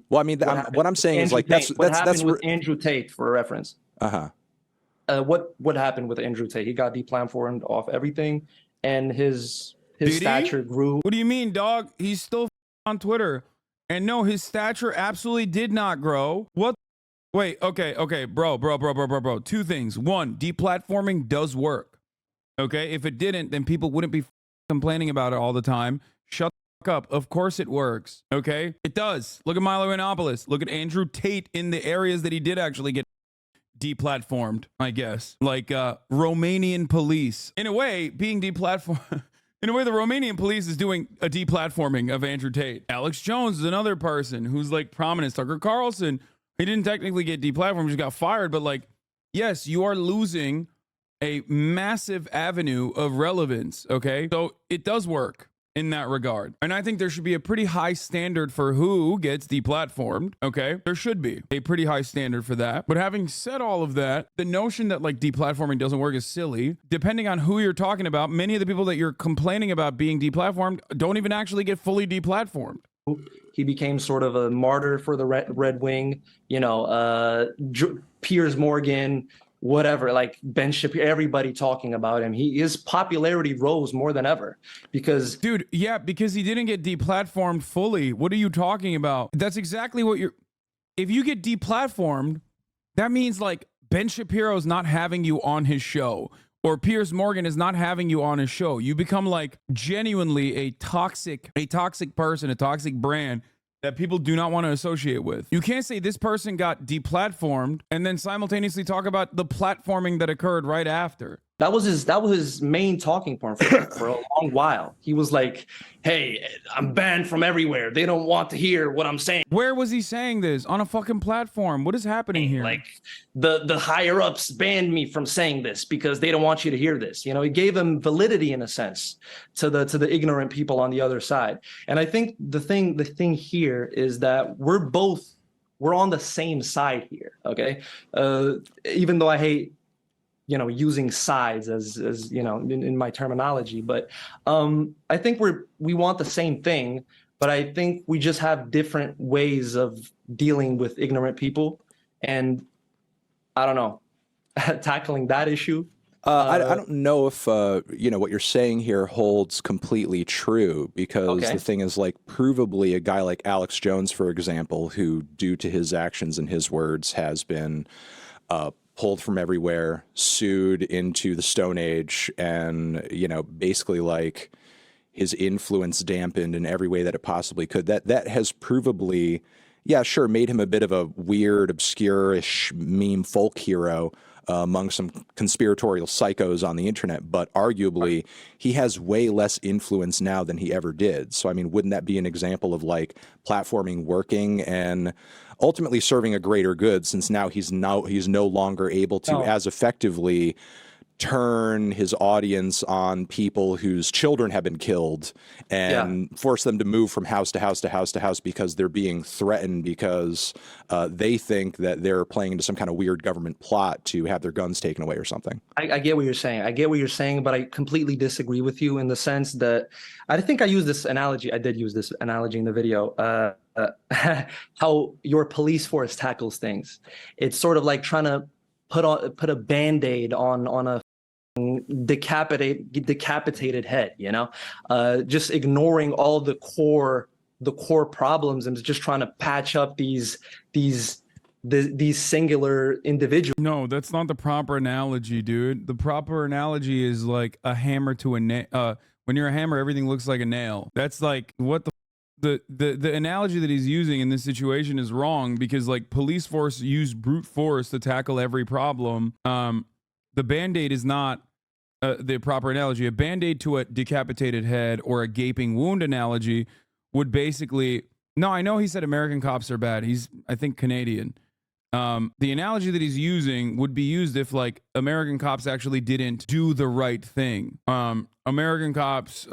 Speaker 3: well, I mean, what I'm saying is like that's
Speaker 1: with Andrew Tate, for reference. What happened with Andrew Tate? He got deplatformed off everything, and his stature grew.
Speaker 2: What do you mean, dog? He's still on Twitter, and no, his stature absolutely did not grow. What? Wait, okay, bro. Two things. One, deplatforming does work. Okay, if it didn't, then people wouldn't be complaining about it all the time. Shut the fuck up. Of course it works. Okay, it does. Look at Milo Yiannopoulos. Look at Andrew Tate in the areas that he did actually get deplatformed, I guess, like Romanian police. In a way, being deplatformed. In a way, the Romanian police is doing a deplatforming of Andrew Tate. Alex Jones is another person who's like prominent. Tucker Carlson, he didn't technically get deplatformed, he just got fired. But like, yes, you are losing a massive avenue of relevance. Okay, so it does work in that regard. And I think there should be a pretty high standard for who gets deplatformed. Okay, there should be a pretty high standard for that. But having said all of that, the notion that like deplatforming doesn't work is silly. Depending on who you're talking about, many of the people that you're complaining about being deplatformed don't even actually get fully deplatformed.
Speaker 1: He became sort of a martyr for the Red Wing, you know, Piers Morgan, whatever, like Ben Shapiro, everybody talking about him. His popularity rose more than ever because...
Speaker 2: Dude, yeah, because he didn't get deplatformed fully. What are you talking about? That's exactly what you're... If you get deplatformed, that means like Ben Shapiro's not having you on his show, or Piers Morgan is not having you on his show. You become like genuinely a toxic person, a toxic brand that people do not want to associate with. You can't say this person got deplatformed and then simultaneously talk about the platforming that occurred right after.
Speaker 1: That was his main talking point for a long while. He was like, hey, I'm banned from everywhere. They don't want to hear what I'm saying.
Speaker 2: Where was he saying this? On a fucking platform? What is happening here?
Speaker 1: Like the higher ups banned me from saying this because they don't want you to hear this. You know, he gave them validity in a sense to the ignorant people on the other side. And I think the thing here is that we're on the same side here. Okay. Even though I hate, you know, using sides as you know, in my terminology, but I think we want the same thing, but I think we just have different ways of dealing with ignorant people, and I don't know, tackling that issue.
Speaker 3: I don't know if you know, what you're saying here holds completely true, because the thing is, like, provably a guy like Alex Jones, for example, who due to his actions and his words has been pulled from everywhere, sued into the Stone Age, and, you know, basically like his influence dampened in every way that it possibly could. That has provably, yeah, sure, made him a bit of a weird, obscure-ish meme folk hero. among some conspiratorial psychos on the internet, but arguably he has way less influence now than he ever did. So, I mean, wouldn't that be an example of like platforming working and ultimately serving a greater good, since now he's no longer able to as effectively turn his audience on people whose children have been killed and force them to move from house to house to house to house because they're being threatened because they think that they're playing into some kind of weird government plot to have their guns taken away or something.
Speaker 1: I get what you're saying. I get what you're saying, but I completely disagree with you in the sense that I think I used this analogy. I did use this analogy in the video. How your police force tackles things. It's sort of like trying to put a Band-Aid on a decapitated head, you know, just ignoring all the core problems and just trying to patch up these singular individuals.
Speaker 2: No, that's not the proper analogy, dude. The proper analogy is like a hammer to a nail. When you're a hammer, everything looks like a nail. That's like what the analogy that he's using in this situation is wrong, because like police force use brute force to tackle every problem. The Band-Aid is not the proper analogy. A Band-Aid to a decapitated head or a gaping wound analogy would basically, no, I know he said American cops are bad. He's, I think, Canadian. The analogy that he's using would be used if like American cops actually didn't do the right thing. American cops,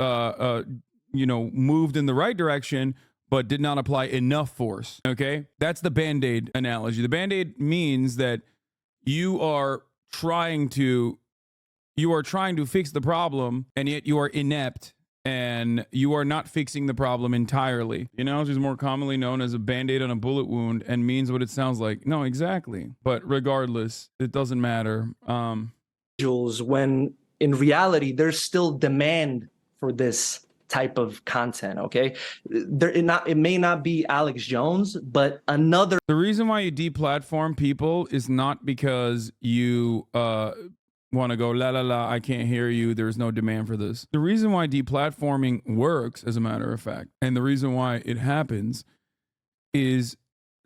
Speaker 2: you know, moved in the right direction, but did not apply enough force. Okay. That's the Band-Aid analogy. The Band-Aid means that you are trying to fix the problem, and yet you are inept and you are not fixing the problem entirely. The analogy is more commonly known as a Band-Aid on a bullet wound and means what it sounds like. No, exactly. But regardless, it doesn't matter.
Speaker 1: When in reality, there's still demand for this type of content. Okay, it may not be Alex Jones, but another.
Speaker 2: The reason why you deplatform people is not because you want to go la la la, I can't hear you, there's no demand for this. The reason why deplatforming works, as a matter of fact, and the reason why it happens is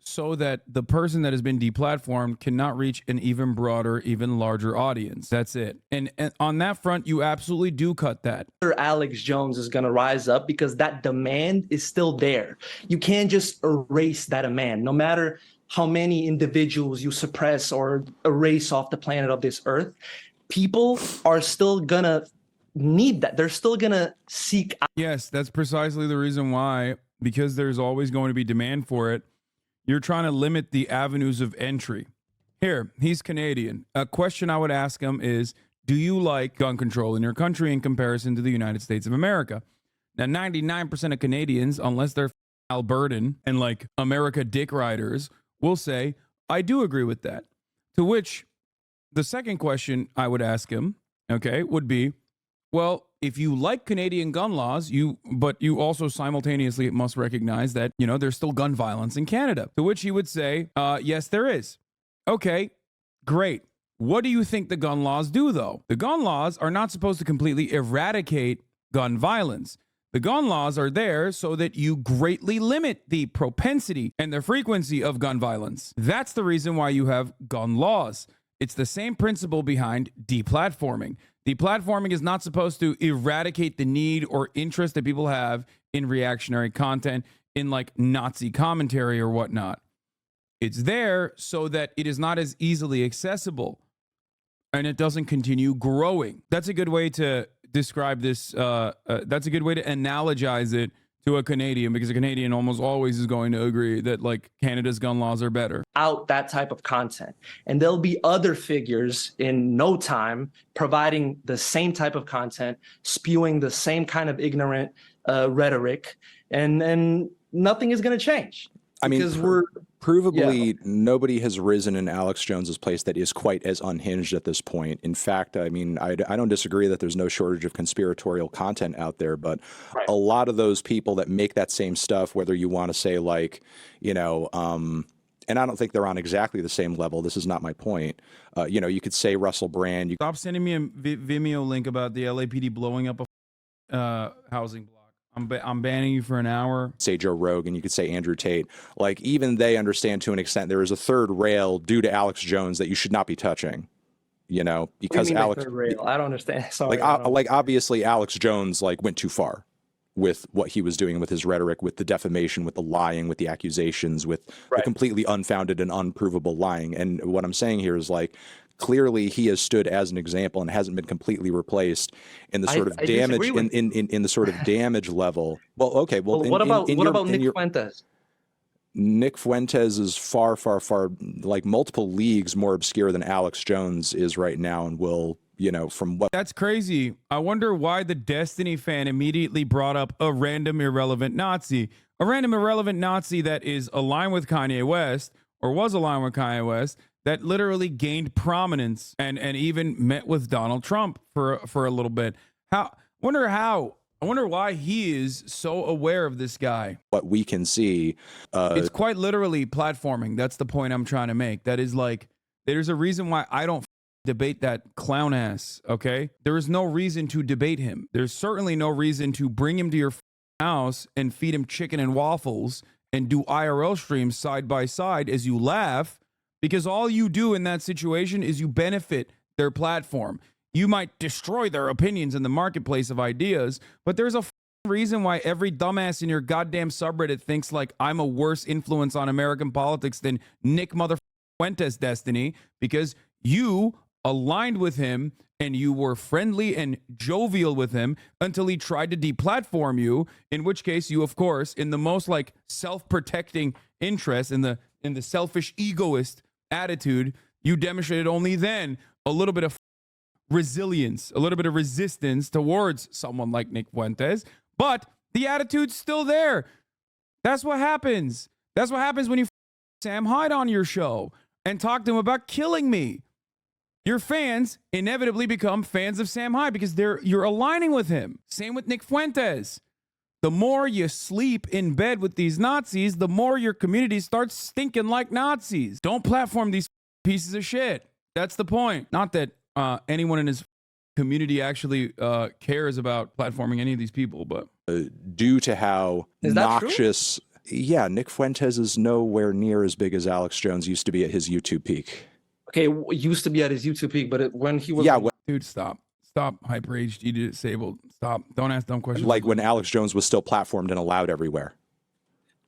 Speaker 2: so that the person that has been deplatformed cannot reach an even broader, even larger audience. That's it. And on that front, you absolutely do cut that.
Speaker 1: Alex Jones is going to rise up because that demand is still there. You can't just erase that demand, no matter how many individuals you suppress or erase off the planet of this earth. People are still going to need that. They're still going to seek out.
Speaker 2: Yes, that's precisely the reason why, because there's always going to be demand for it. You're trying to limit the avenues of entry. Here, he's Canadian. A question I would ask him is, do you like gun control in your country in comparison to the United States of America? Now, 99% of Canadians, unless they're Albertan and like America dick riders, will say, I do agree with that. To which the second question I would ask him, okay, would be, well, if you like Canadian gun laws, but you also simultaneously must recognize that, you know, there's still gun violence in Canada. To which he would say, yes, there is. Okay, great. What do you think the gun laws do, though? The gun laws are not supposed to completely eradicate gun violence. The gun laws are there so that you greatly limit the propensity and the frequency of gun violence. That's the reason why you have gun laws. It's the same principle behind deplatforming. Deplatforming is not supposed to eradicate the need or interest that people have in reactionary content, in like Nazi commentary or whatnot. It's there so that it is not as easily accessible and it doesn't continue growing. That's a good way to describe this. That's a good way to analogize it to a Canadian, because a Canadian almost always is going to agree that like Canada's gun laws are better.
Speaker 1: Out that type of content. And there'll be other figures in no time providing the same type of content, spewing the same kind of ignorant rhetoric, and nothing is going to change.
Speaker 3: I mean,
Speaker 1: because
Speaker 3: provably nobody has risen in Alex Jones's place that is quite as unhinged at this point. In fact, I mean, I don't disagree that there's no shortage of conspiratorial content out there, but a lot of those people that make that same stuff, whether you want to say like, you know, and I don't think they're on exactly the same level. This is not my point. You know, you could say Russell Brand.
Speaker 2: Stop sending me a Vimeo link about the LAPD blowing up a housing block. I'm banning you for an hour.
Speaker 3: Say Joe Rogan, you could say Andrew Tate. Like, even they understand to an extent there is a third rail due to Alex Jones that you should not be touching. you know,
Speaker 1: What do you
Speaker 3: because
Speaker 1: mean by
Speaker 3: Alex,
Speaker 1: third rail? I don't understand. Sorry.
Speaker 3: like obviously Alex Jones like went too far with what he was doing with his rhetoric, with the defamation, with the lying, with the accusations, with the completely unfounded and unprovable lying. And what I'm saying here is like, clearly he has stood as an example and hasn't been completely replaced in the sort of damage in the sort of damage level. Well, okay. Well,
Speaker 1: what about Nick Fuentes?
Speaker 3: Nick Fuentes is far, like multiple leagues more obscure than Alex Jones is right now, and will, you know, from what.
Speaker 2: That's crazy. I wonder why the Destiny fan immediately brought up a random irrelevant Nazi. A random irrelevant Nazi that is aligned with Kanye West, or was aligned with Kanye West, that literally gained prominence and even met with Donald Trump for a little bit. I wonder why he is so aware of this guy.
Speaker 3: What we can see.
Speaker 2: It's quite literally platforming. That's the point I'm trying to make. That is like, there's a reason why I don't debate that clown ass, okay? There is no reason to debate him. There's certainly no reason to bring him to your house and feed him chicken and waffles and do IRL streams side by side as you laugh, because all you do in that situation is you benefit their platform. You might destroy their opinions in the marketplace of ideas, but there's a reason why every dumbass in your goddamn subreddit thinks like I'm a worse influence on American politics than Nick Fuentes Destiny, because you aligned with him and you were friendly and jovial with him until he tried to deplatform you, in which case you, of course, in the most like self-protecting interest, in the selfish egoist attitude, you demonstrated only then a little bit of resilience, a little bit of resistance towards someone like Nick Fuentes, but the attitude's still there. That's what happens. That's what happens when you Sam Hyde on your show and talk to him about killing me. Your fans inevitably become fans of Sam Hyde because you're aligning with him. Same with Nick Fuentes. The more you sleep in bed with these Nazis, the more your community starts stinking like Nazis. Don't platform these pieces of shit. That's the point. Not that anyone in his community actually cares about platforming any of these people, but
Speaker 3: due to how noxious. Yeah, Nick Fuentes is nowhere near as big as Alex Jones used to be at his YouTube peak.
Speaker 1: Okay, used to be at his YouTube peak, but when he was
Speaker 2: dude, stop, hyper HD disabled, stop, don't ask dumb questions.
Speaker 3: Like when Alex Jones was still platformed and allowed everywhere.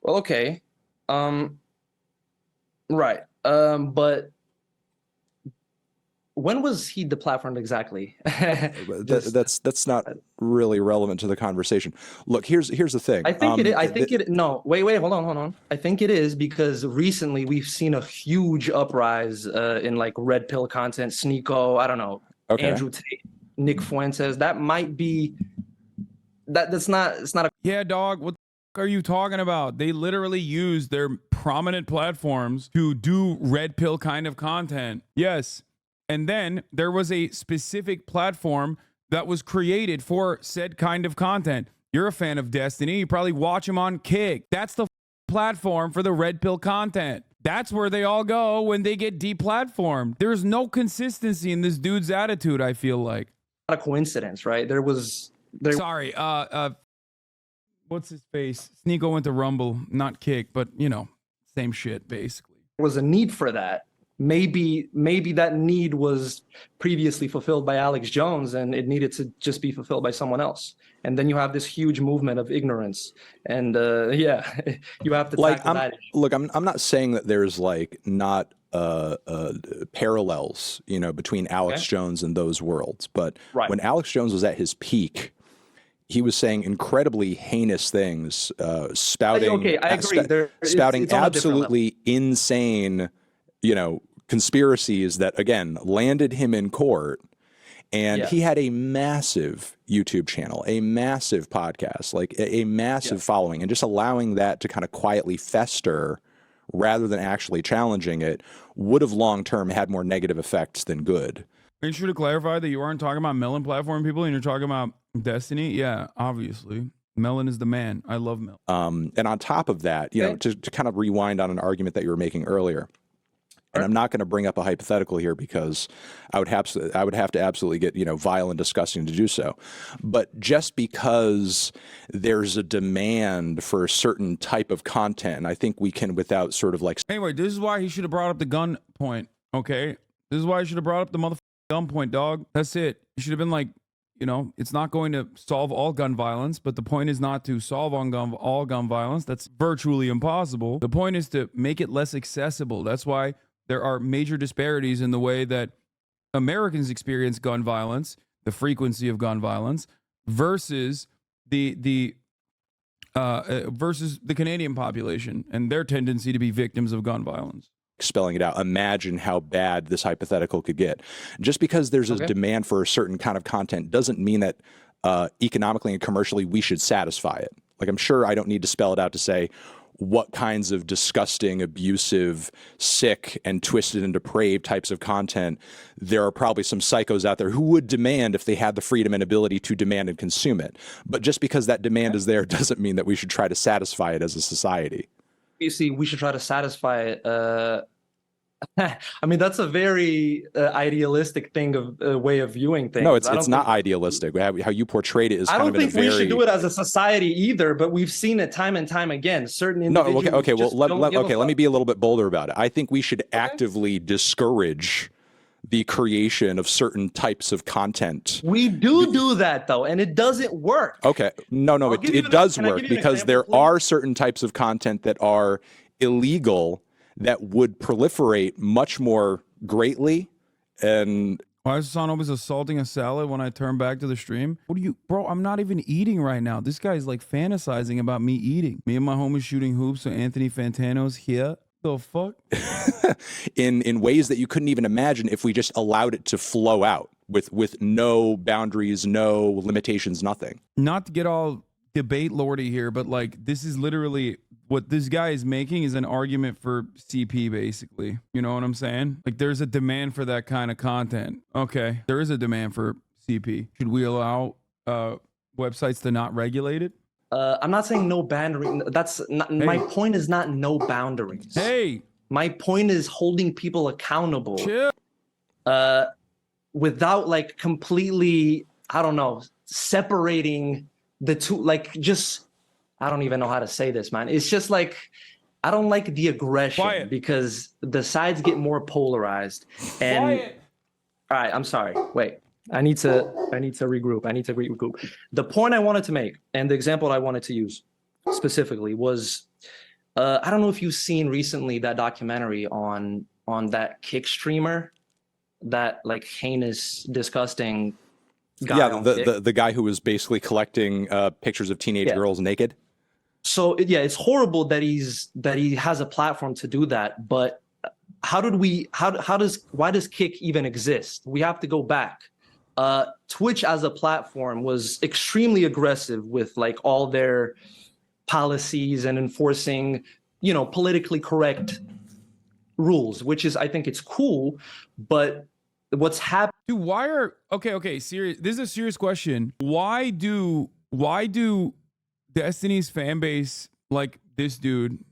Speaker 1: Well, okay, right, but when was he deplatformed exactly?
Speaker 3: That's not really relevant to the conversation. Look, here's the thing.
Speaker 1: I think it is. No, wait, hold on. I think it is because recently we've seen a huge uprise in like red pill content, Sneeko, I don't know, Andrew Tate, Nick Fuentes. That might be it's not a
Speaker 2: yeah, dog. What the are you talking about? They literally use their prominent platforms to do red pill kind of content. Yes. And then there was a specific platform that was created for said kind of content. You're a fan of Destiny. You probably watch him on Kick. That's the platform for the red pill content. That's where they all go when they get deplatformed. There's no consistency in this dude's attitude, I feel like.
Speaker 1: Not a coincidence, right?
Speaker 2: Sorry, what's his face? Sneeko went to Rumble, not Kick, but you know, same shit basically.
Speaker 1: There was a need for that. Maybe that need was previously fulfilled by Alex Jones and it needed to just be fulfilled by someone else. And then you have this huge movement of ignorance. And you have to tackle that issue.
Speaker 3: Look, I'm not saying that there's like not parallels, you know, between Alex Jones and those worlds. But when Alex Jones was at his peak, he was saying incredibly heinous things, spouting,
Speaker 1: I agree.
Speaker 3: Spouting absolutely insane, you know, conspiracies that, again, landed him in court. And he had a massive YouTube channel, a massive podcast, like a massive following. And just allowing that to kind of quietly fester rather than actually challenging it would have long-term had more negative effects than good.
Speaker 2: Are you sure to clarify that you aren't talking about Melon platform people and you're talking about Destiny? Yeah, obviously. Melon is the man. I love Melon.
Speaker 3: And on top of that, you know, to kind of rewind on an argument that you were making earlier, and I'm not going to bring up a hypothetical here because I would have to absolutely get, you know, vile and disgusting to do so. But just because there's a demand for a certain type of content, and I think we can, without sort of like.
Speaker 2: Anyway, this is why he should have brought up the gun point. Okay, this is why he should have brought up the motherfucking gunpoint, dog. That's it. You should have been like, it's not going to solve all gun violence, but the point is not to solve all gun violence. That's virtually impossible. The point is to make it less accessible. That's why there are major disparities in the way that Americans experience gun violence, the frequency of gun violence, versus versus the Canadian population and their tendency to be victims of gun violence.
Speaker 3: Spelling it out, imagine how bad this hypothetical could get. Just because there's a demand for a certain kind of content doesn't mean that economically and commercially we should satisfy it. Like, I'm sure I don't need to spell it out to say what kinds of disgusting, abusive, sick, and twisted and depraved types of content there are probably some psychos out there who would demand if they had the freedom and ability to demand and consume it. But just because that demand is there doesn't mean that we should try to satisfy it as a society.
Speaker 1: You see, we should try to satisfy it. I mean, that's a very idealistic way of viewing things.
Speaker 3: No, it's not idealistic. How you portrayed it is kind of in a very...
Speaker 1: I don't think we should do it as a society either, but we've seen it time and time again. Certain individuals...
Speaker 3: No, okay, well, let me be a little bit bolder about it. I think we should actively discourage the creation of certain types of content.
Speaker 1: We do that, though, and it doesn't work.
Speaker 3: Okay, no, it does work, because there are certain types of content that are illegal that would proliferate much more greatly. And
Speaker 2: why is Hassan always assaulting a salad when I turn back to the stream? Bro, I'm not even eating right now. This guy's like fantasizing about me eating. Me and my homies shooting hoops, so Anthony Fantano's here. The fuck?
Speaker 3: in ways that you couldn't even imagine if we just allowed it to flow out with no boundaries, no limitations, nothing.
Speaker 2: Not to get all debate lordy here, but like, this is literally what this guy is making is an argument for CP, basically. You know what I'm saying? Like, there's a demand for that kind of content. Okay, there is a demand for CP. Should we allow websites to not regulate it?
Speaker 1: I'm not saying no boundary. That's not, my point is not no boundaries.
Speaker 2: Hey,
Speaker 1: my point is holding people accountable.
Speaker 2: Chill.
Speaker 1: Without like completely, I don't know, separating the two. Like, just, I don't even know how to say this, man. It's just like, I don't like the aggression because the sides get more polarized. And all right, I'm sorry. Wait. I need to regroup. The point I wanted to make and the example I wanted to use specifically was, I don't know if you've seen recently that documentary on that Kick streamer, that like heinous, disgusting guy.
Speaker 3: Yeah, the guy who was basically collecting pictures of teenage girls naked.
Speaker 1: So yeah, it's horrible that he has a platform to do that. But why does Kick even exist? We have to go back. Twitch as a platform was extremely aggressive with like all their policies and enforcing, politically correct rules, which is, I think it's cool, but what's happening?
Speaker 2: Dude, okay, serious. This is a serious question. Why do Destiny's fan base, like this dude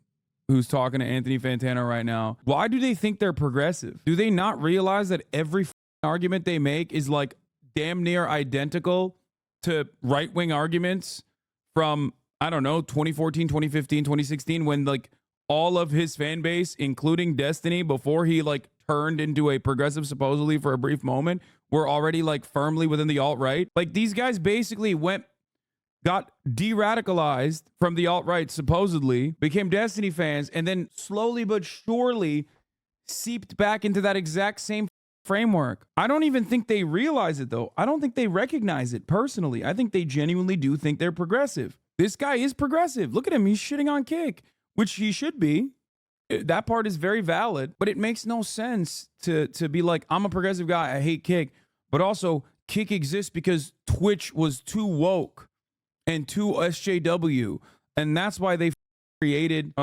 Speaker 2: who's talking to Anthony Fantano right now, why do they think they're progressive? Do they not realize that every argument they make is like damn near identical to right-wing arguments from, I don't know, 2014, 2015, 2016, when like all of his fan base, including Destiny, before he like turned into a progressive supposedly for a brief moment, were already like firmly within the alt-right? Like, these guys basically got de-radicalized from the alt-right, supposedly, became Destiny fans, and then slowly but surely seeped back into that exact same framework. I don't even think they realize it, though. I don't think they recognize it personally. I think they genuinely do think they're progressive. This guy is progressive. Look at him. He's shitting on Kick, which he should be. That part is very valid, but it makes no sense to be like, I'm a progressive guy, I hate Kick, but also Kick exists because Twitch was too woke and too SJW, and that's why they created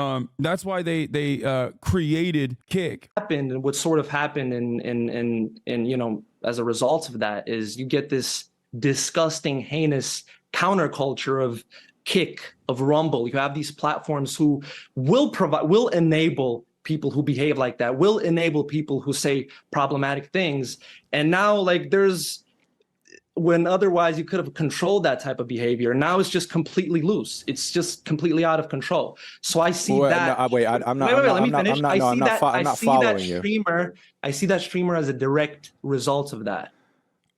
Speaker 2: created Kick.
Speaker 1: Happened, and what sort of happened in as a result of that is you get this disgusting, heinous counterculture of Kick, of Rumble. You have these platforms who will enable people who behave like that, will enable people who say problematic things. And now, like, there's when otherwise you could have controlled that type of behavior. Now it's just completely loose. It's just completely out of control. So I see that.
Speaker 3: No, wait, I'm not.
Speaker 1: Wait, let me finish.
Speaker 3: I'm not following you.
Speaker 1: I see that streamer as a direct result of that.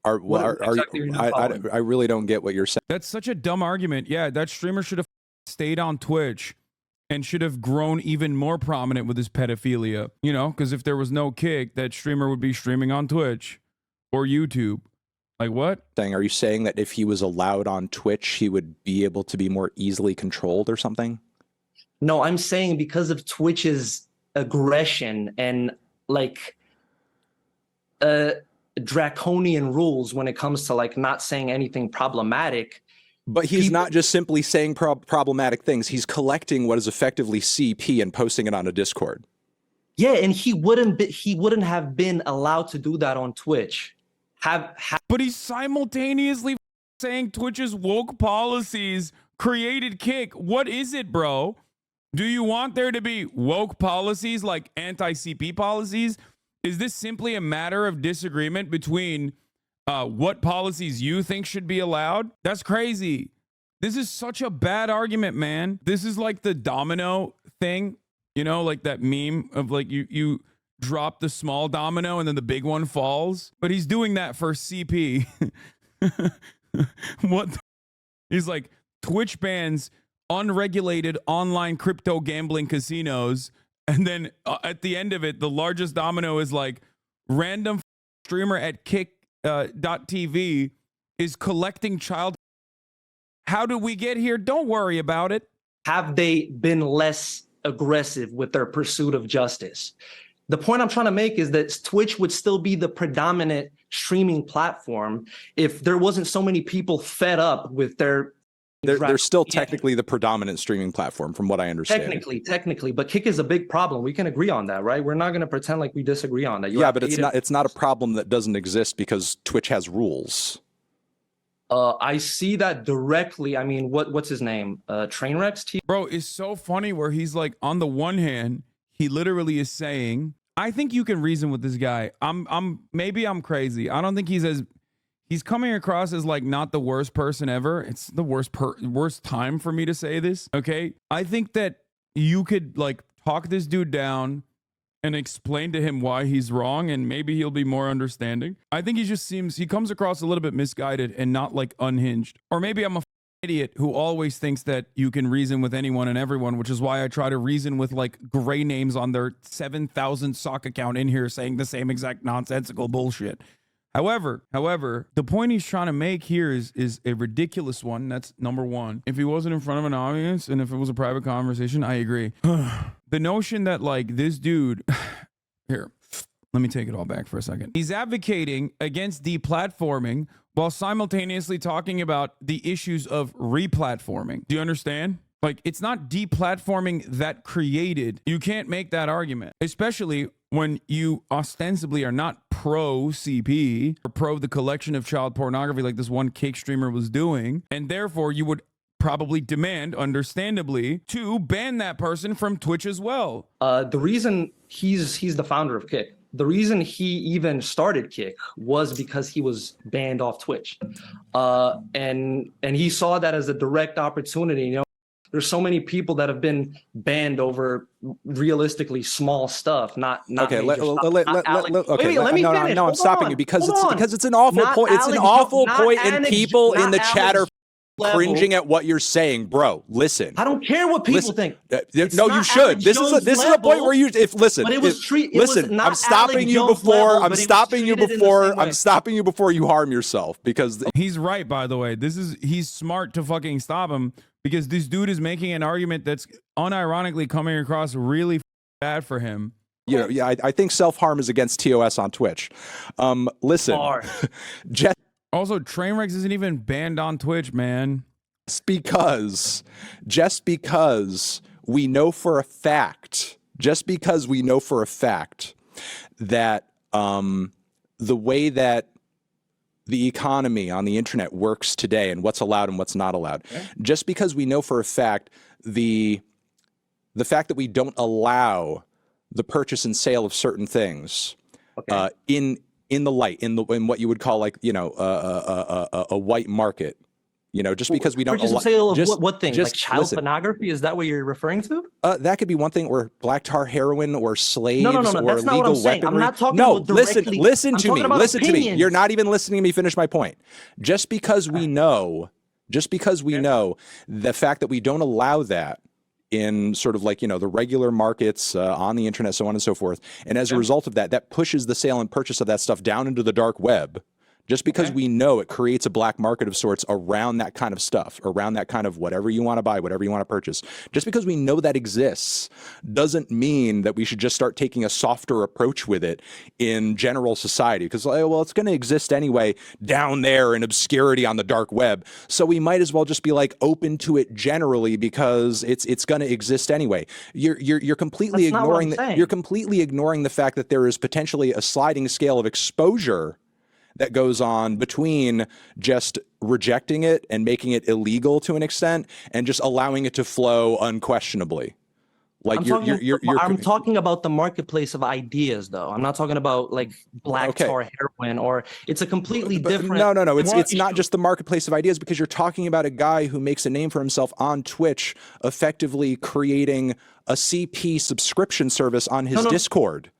Speaker 3: I really don't get what you're saying.
Speaker 2: That's such a dumb argument. Yeah, that streamer should have stayed on Twitch and should have grown even more prominent with his pedophilia. You know, because if there was no kick, that streamer would be streaming on Twitch or YouTube. Like what?
Speaker 3: Are you saying that if he was allowed on Twitch, he would be able to be more easily controlled or something?
Speaker 1: No, I'm saying because of Twitch's aggression and like draconian rules when it comes to like not saying anything problematic.
Speaker 3: But he's not just simply saying problematic things. He's collecting what is effectively CP and posting it on a Discord.
Speaker 1: Yeah, and he wouldn't have been allowed to do that on Twitch.
Speaker 2: But he's simultaneously saying Twitch's woke policies created kick. What is it, bro? Do you want there to be woke policies like anti-CP policies? Is this simply a matter of disagreement between what policies you think should be allowed? That's crazy. This is such a bad argument, man. This is like the domino thing, you know, like that meme of like you drop the small domino and then the big one falls. But he's doing that for CP. He's like, Twitch bans unregulated online crypto gambling casinos. And then at the end of it, the largest domino is like random streamer at kick.tv is collecting child. How did we get here? Don't worry about it.
Speaker 1: Have they been less aggressive with their pursuit of justice? The point I'm trying to make is that Twitch would still be the predominant streaming platform if there wasn't so many people fed up with their.
Speaker 3: They're still technically the predominant streaming platform, from what I understand.
Speaker 1: Technically, but kick is a big problem. We can agree on that, right? We're not going to pretend like we disagree on that.
Speaker 3: Yeah, but it's not a problem that doesn't exist because Twitch has rules.
Speaker 1: I see that directly. I mean, what's his name? Trainwrecks?
Speaker 2: Bro, it's so funny where he's like, on the one hand, he literally is saying, I think you can reason with this guy. Maybe I'm crazy. I don't think he's coming across as like not the worst person ever. It's the worst time for me to say this. Okay. I think that you could like talk this dude down and explain to him why he's wrong, and maybe he'll be more understanding. I think he comes across a little bit misguided and not like unhinged. Or maybe I'm a idiot who always thinks that you can reason with anyone and everyone, which is why I try to reason with like gray names on their 7,000 sock account in here saying the same exact nonsensical bullshit. However, the point he's trying to make here is a ridiculous one. That's number one. If he wasn't in front of an audience and if it was a private conversation, I agree. The notion that like this dude, here, let me take it all back for a second. He's advocating against deplatforming while simultaneously talking about the issues of replatforming. Do you understand? Like, it's not deplatforming that created. You can't make that argument, especially when you ostensibly are not pro CP or pro the collection of child pornography like this one cake streamer was doing. And therefore, you would probably demand, understandably, to ban that person from Twitch as well.
Speaker 1: The reason he's the founder of Kick, the reason he even started Kick was because he was banned off Twitch. And he saw that as a direct opportunity. You know, there's so many people that have been banned over realistically small stuff, not
Speaker 3: okay.
Speaker 1: Let
Speaker 3: me
Speaker 1: finish.
Speaker 3: No, I'm stopping you because it's an awful point. It's an awful point, and people in the chat are cringing at what you're saying, bro. Listen,
Speaker 1: I don't care what people think.
Speaker 3: No, you should. This is a point where you listen. I'm stopping you before. I'm stopping you before you harm yourself, because
Speaker 2: he's right. By the way, he's smart to fucking stop him, because this dude is making an argument that's unironically coming across really bad for him.
Speaker 3: You know, yeah, I think self-harm is against TOS on Twitch. Listen,
Speaker 2: also, Trainwrecks isn't even banned on Twitch, man.
Speaker 3: Just because we know for a fact that the way that the economy on the internet works today and what's allowed and what's not allowed, just because we know for a fact the fact that we don't allow the purchase and sale of certain things in in the light, in what you would call like, you know, a white market. You know, just because we don't
Speaker 1: Purchase and sale of what thing?
Speaker 3: Just
Speaker 1: like child
Speaker 3: listen.
Speaker 1: pornography? Is that what you're referring to?
Speaker 3: That could be one thing, or black tar heroin, or slaves,
Speaker 1: No.
Speaker 3: or
Speaker 1: That's not what
Speaker 3: illegal
Speaker 1: I'm saying.
Speaker 3: weaponry.
Speaker 1: I'm not talking
Speaker 3: no,
Speaker 1: about directly.
Speaker 3: listen
Speaker 1: I'm
Speaker 3: to me.
Speaker 1: talking about
Speaker 3: Listen to me.
Speaker 1: opinions.
Speaker 3: You're not even listening to me finish my point. Just because we know the fact that we don't allow that in sort of like, you know, the regular markets on the internet, so on and so forth. And as a result of that, that pushes the sale and purchase of that stuff down into the dark web. Just because we know it creates a black market of sorts around that kind of stuff, around that kind of whatever you want to buy, whatever you want to purchase. Just because we know that exists doesn't mean that we should just start taking a softer approach with it in general society. Because, well, it's going to exist anyway down there in obscurity on the dark web. So we might as well just be like open to it generally because it's going to exist anyway. You're completely ignoring you're completely ignoring the fact that there is potentially a sliding scale of exposure that goes on between just rejecting it and making it illegal to an extent and just allowing it to flow unquestionably. Like
Speaker 1: I'm talking about the marketplace of ideas, though. I'm not talking about like black tar heroin, or it's a completely different.
Speaker 3: No. It's not just the marketplace of ideas, because you're talking about a guy who makes a name for himself on Twitch, effectively creating a CP subscription service on his Discord.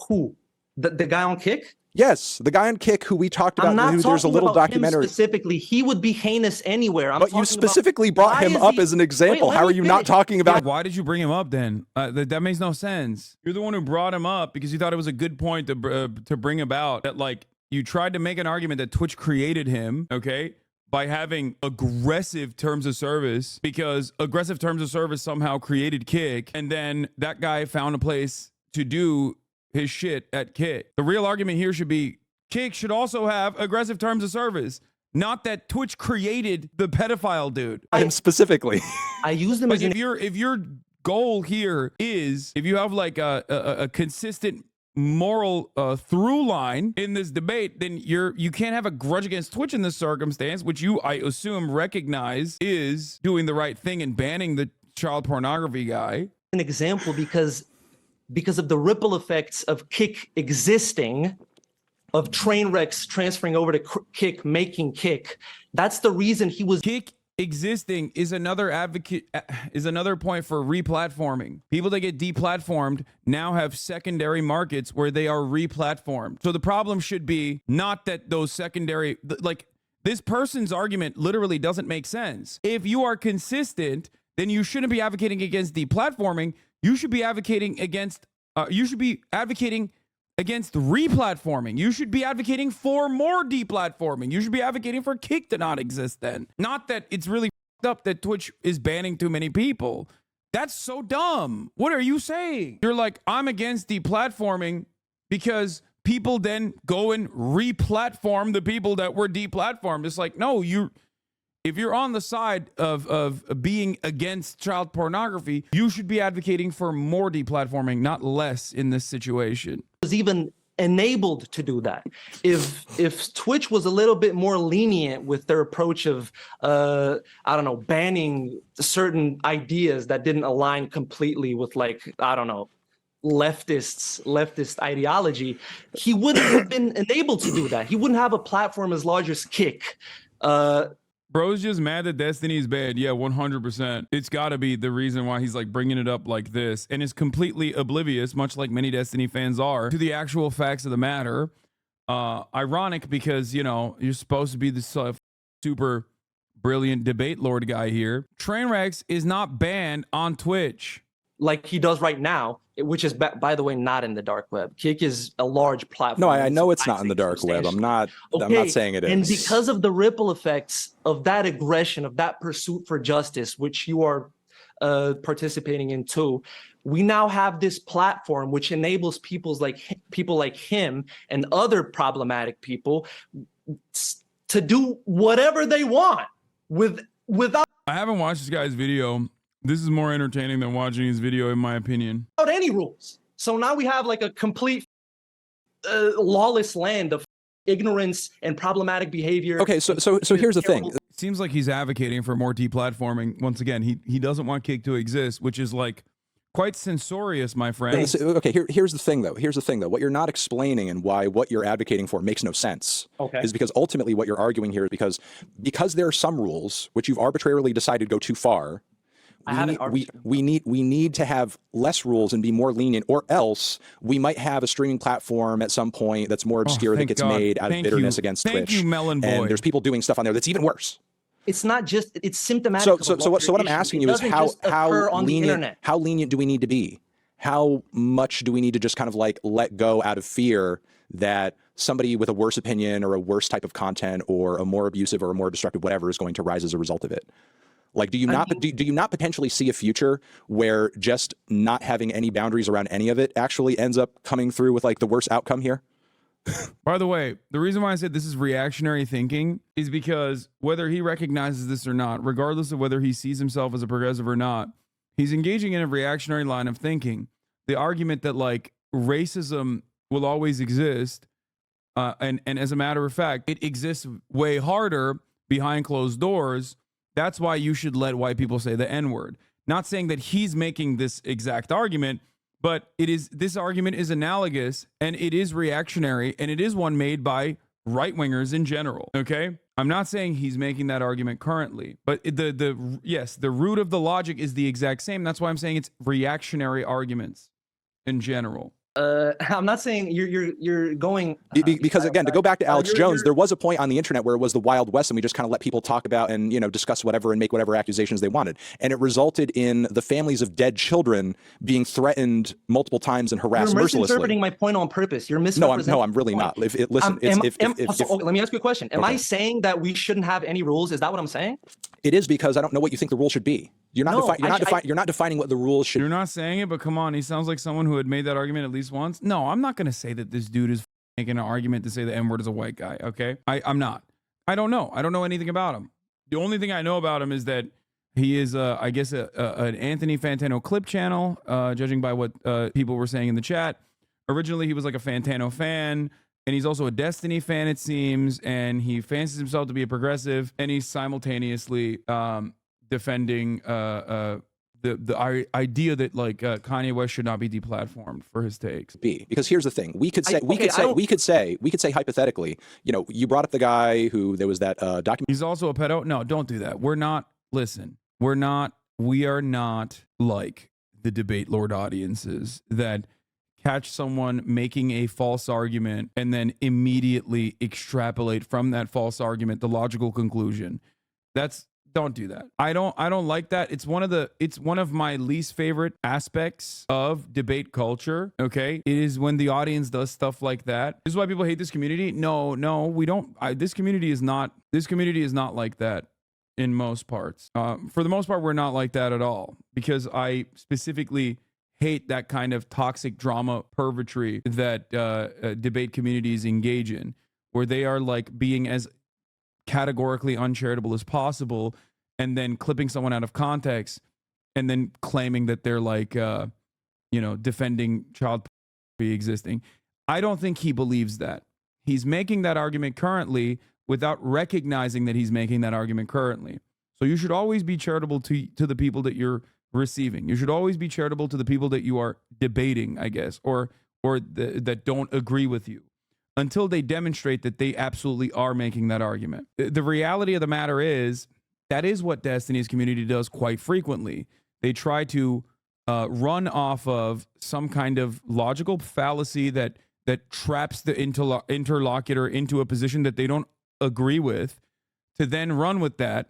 Speaker 1: Who? The guy on Kick?
Speaker 3: Yes, the guy on Kick who we talked about. There's a little documentary.
Speaker 1: Him specifically, he would be heinous anywhere.
Speaker 3: But you specifically brought him up as an example. How are you not talking about?
Speaker 2: Why did you bring him up then? That makes no sense. You're the one who brought him up because you thought it was a good point to bring about. That like you tried to make an argument that Twitch created him, okay, by having aggressive terms of service, because aggressive terms of service somehow created Kick, and then that guy found a place to do his shit at Kick. The real argument here should be Kick should also have aggressive terms of service, not that Twitch created the pedophile dude.
Speaker 3: Him specifically.
Speaker 1: I use them
Speaker 2: like
Speaker 1: as
Speaker 2: if your goal here is, if you have like a consistent moral through line in this debate, then you can't have a grudge against Twitch in this circumstance, which you, I assume, recognize is doing the right thing and banning the child pornography guy.
Speaker 1: An example because of the ripple effects of Kick existing, of train wrecks transferring over to Kick, making Kick. That's the reason he was.
Speaker 2: Kick existing is another point for replatforming. People that get deplatformed now have secondary markets where they are replatformed. So the problem should be not that those secondary, like this person's argument literally doesn't make sense. If you are consistent, then you shouldn't be advocating against deplatforming. You should be advocating against replatforming. You should be advocating for more deplatforming. You should be advocating for Kick to not exist then. Not that it's really fucked up that Twitch is banning too many people. That's so dumb. What are you saying? You're like, I'm against deplatforming because people then go and replatform the people that were deplatformed. It's like, no, if you're on the side of being against child pornography, you should be advocating for more deplatforming, not less in this situation.
Speaker 1: Was even enabled to do that. If Twitch was a little bit more lenient with their approach of banning certain ideas that didn't align completely with leftist ideology, he wouldn't have been enabled to do that. He wouldn't have a platform as large as Kick.
Speaker 2: Bro's just mad that Destiny is bad. Yeah, 100%. It's got to be the reason why he's like bringing it up like this, and is completely oblivious, much like many Destiny fans are, to the actual facts of the matter. Ironic because, you know, you're supposed to be this super brilliant debate lord guy here. Trainwrecks is not banned on Twitch.
Speaker 1: Like he does right now, which is, by the way, not in the dark web. Kick is a large platform.
Speaker 3: No, I know it's not in the dark web. I'm not saying it is.
Speaker 1: And because of the ripple effects of that aggression, of that pursuit for justice, which you are participating in too, we now have this platform which enables people like him and other problematic people to do whatever they want without.
Speaker 2: I haven't watched this guy's video. This is more entertaining than watching his video, in my opinion.
Speaker 1: Without any rules. So now we have like a complete lawless land of ignorance and problematic behavior.
Speaker 3: Okay, so here's the thing.
Speaker 2: It seems like he's advocating for more deplatforming. Once again, he doesn't want Kick to exist, which is like quite censorious, my friend.
Speaker 3: Okay, here's the thing, though. Here's the thing, though. What you're not explaining and why what you're advocating for makes no sense is because ultimately what you're arguing here is because there are some rules which you've arbitrarily decided go too far. We need to have less rules and be more lenient, or else we might have a streaming platform at some point that's more obscure that gets made out of bitterness against Twitch.
Speaker 2: Thank you, Melon Boy.
Speaker 3: And there's people doing stuff on there that's even worse.
Speaker 1: It's not just, it's symptomatic.
Speaker 3: So what I'm asking you is how lenient do we need to be? How much do we need to just kind of like let go out of fear that somebody with a worse opinion or a worse type of content or a more abusive or a more destructive whatever is going to rise as a result of it? Like, do you not potentially see a future where just not having any boundaries around any of it actually ends up coming through with like the worst outcome here?
Speaker 2: By the way, the reason why I said this is reactionary thinking is because whether he recognizes this or not, regardless of whether he sees himself as a progressive or not, he's engaging in a reactionary line of thinking. The argument that like racism will always exist, and as a matter of fact, it exists way harder behind closed doors. That's why you should let white people say the N-word. Not saying that he's making this exact argument, but this argument is analogous and it is reactionary and it is one made by right-wingers in general. Okay? I'm not saying he's making that argument currently, but the root of the logic is the exact same. That's why I'm saying it's reactionary arguments in general.
Speaker 1: I'm not saying you're going
Speaker 3: because again, to go back to Alex Jones, there was a point on the internet where it was the Wild West and we just kind of let people talk about and discuss whatever and make whatever accusations they wanted, and it resulted in the families of dead children being threatened multiple times and harassed mercilessly. You're misinterpreting
Speaker 1: my point on purpose. You're misrepresenting.
Speaker 3: No, I'm really not. Let
Speaker 1: me ask you a question. Am I saying that we shouldn't have any rules? Is that what I'm saying?
Speaker 3: It is, because I don't know what you think the rules should be. You're not defining what the rules should be.
Speaker 2: You're not saying it, but come on, he sounds like someone who had made that argument at least once. No, I'm not going to say that this dude is making an argument to say the N-word is a white guy, okay? I'm not. I don't know. I don't know anything about him. The only thing I know about him is that he is, I guess, an Anthony Fantano clip channel, judging by what people were saying in the chat. Originally, he was like a Fantano fan, and he's also a Destiny fan, it seems, and he fancies himself to be a progressive, and he's simultaneously defending the idea that like Kanye West should not be deplatformed for his takes.
Speaker 3: Because here's the thing: we could say hypothetically, you brought up the guy who there was that document.
Speaker 2: He's also a pedo. No, don't do that. We're not. Listen, we are not like the debate lord audiences that catch someone making a false argument and then immediately extrapolate from that false argument the logical conclusion. Don't do that. I don't like that. It's one of my least favorite aspects of debate culture. Okay. It is when the audience does stuff like that. This is why people hate this community. No, we don't. This community is not like that in most parts. For the most part, we're not like that at all, because I specifically hate that kind of toxic drama purgatory that debate communities engage in, where they are like being as categorically uncharitable as possible and then clipping someone out of context and then claiming that they're like defending child pornography existing. I don't think he believes that. He's making that argument currently without recognizing that he's making that argument currently. So you should always be charitable to the people that you're receiving. You should always be charitable to the people that you are debating, I guess, or that don't agree with you, until they demonstrate that they absolutely are making that argument. The reality of the matter is that is what Destiny's community does quite frequently. They try to run off of some kind of logical fallacy that traps the interlocutor into a position that they don't agree with, to then run with that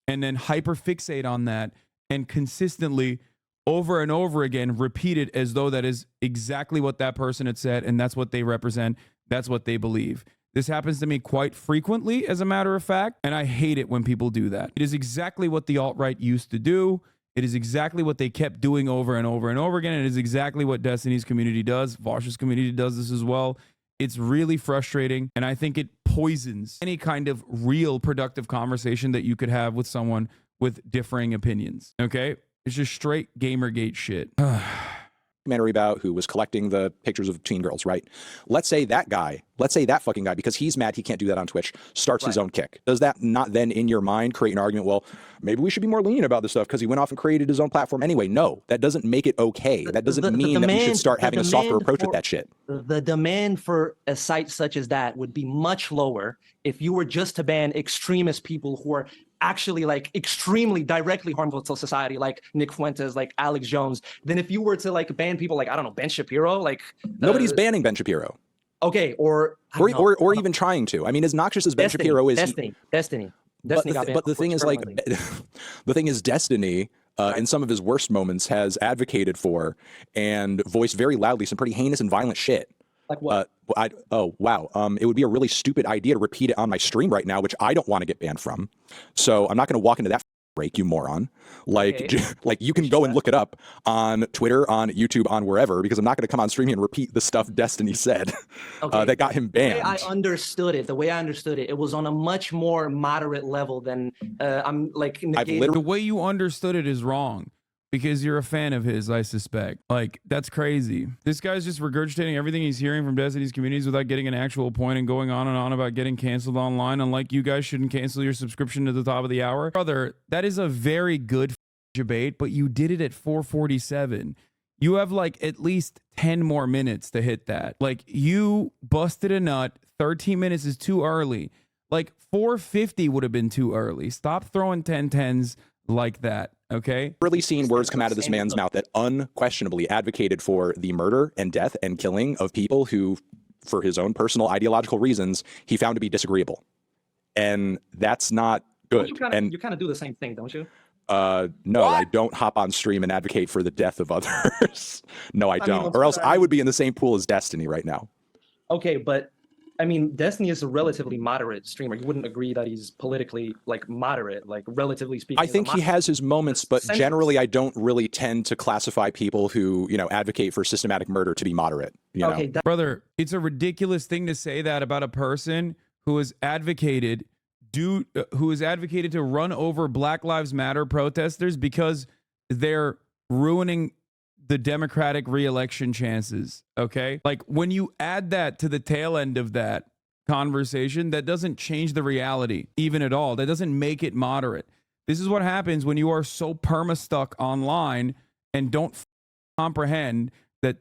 Speaker 2: and then hyperfixate on that and consistently over and over again repeat it as though that is exactly what that person had said and that's what they represent. That's what they believe. This happens to me quite frequently, as a matter of fact, and I hate it when people do that. It is exactly what the alt-right used to do. It is exactly what they kept doing over and over and over again. It is exactly what Destiny's community does. Vosh's community does this as well. It's really frustrating, and I think it poisons any kind of real productive conversation that you could have with someone with differing opinions, okay? It's just straight Gamergate shit.
Speaker 3: documentary about, who was collecting the pictures of teen girls, right? Let's say that fucking guy, because he's mad he can't do that on Twitch, starts his own kick. Does that not then in your mind create an argument? Well, maybe we should be more lenient about this stuff because he went off and created his own platform anyway. No, that doesn't make it okay. That doesn't mean that we should start having a softer approach with that shit.
Speaker 1: The demand for a site such as that would be much lower if you were just to ban extremist people who are actually like extremely directly harmful to society, like Nick Fuentes, like Alex Jones, than if you were to like ban people like, I don't know, Ben Shapiro. Like
Speaker 3: nobody's banning Ben Shapiro.
Speaker 1: Okay, or
Speaker 3: even trying to. I mean, as noxious as Ben Shapiro is,
Speaker 1: Destiny.
Speaker 3: But the thing is, like, the thing is, Destiny, in some of his worst moments, has advocated for and voiced very loudly some pretty heinous and violent shit.
Speaker 1: Like what?
Speaker 3: Oh wow. It would be a really stupid idea to repeat it on my stream right now, which I don't want to get banned from. So I'm not going to walk into that break, you moron. Like, okay. Like you can go and look it up on Twitter, on YouTube, on wherever, because I'm not going to come on stream and repeat the stuff Destiny said that got him banned.
Speaker 1: The way I understood it, it was on a much more moderate level than I'm like.
Speaker 2: The way you understood it is wrong. Because you're a fan of his, I suspect. Like, that's crazy. This guy's just regurgitating everything he's hearing from Destiny's communities without getting an actual point and going on and on about getting canceled online. Unlike you guys shouldn't cancel your subscription to the top of the hour. Brother, that is a very good debate, but you did it at 4:47. You have like at least 10 more minutes to hit that. Like, you busted a nut. 13 minutes is too early. Like, 4:50 would have been too early. Stop throwing 10-10s like that. Okay.
Speaker 3: Really seen words come out of this man's mouth that unquestionably advocated for the murder and death and killing of people who, for his own personal ideological reasons, he found to be disagreeable. And that's not good.
Speaker 1: You kind of do the same thing, don't you?
Speaker 3: No, what? I don't hop on stream and advocate for the death of others. No, I don't. Or else I would be in the same pool as Destiny right now.
Speaker 1: Okay, but I mean, Destiny is a relatively moderate streamer. You wouldn't agree that he's politically like moderate, like relatively speaking.
Speaker 3: I think he has his moments, but generally I don't really tend to classify people who, advocate for systematic murder to be moderate.
Speaker 2: Okay, brother, it's a ridiculous thing to say that about a person who has advocated to run over Black Lives Matter protesters because they're ruining the Democratic re-election chances. Okay, like when you add that to the tail end of that conversation, that doesn't change the reality even at all. That doesn't make it moderate. This is what happens when you are so perma-stuck online and don't comprehend that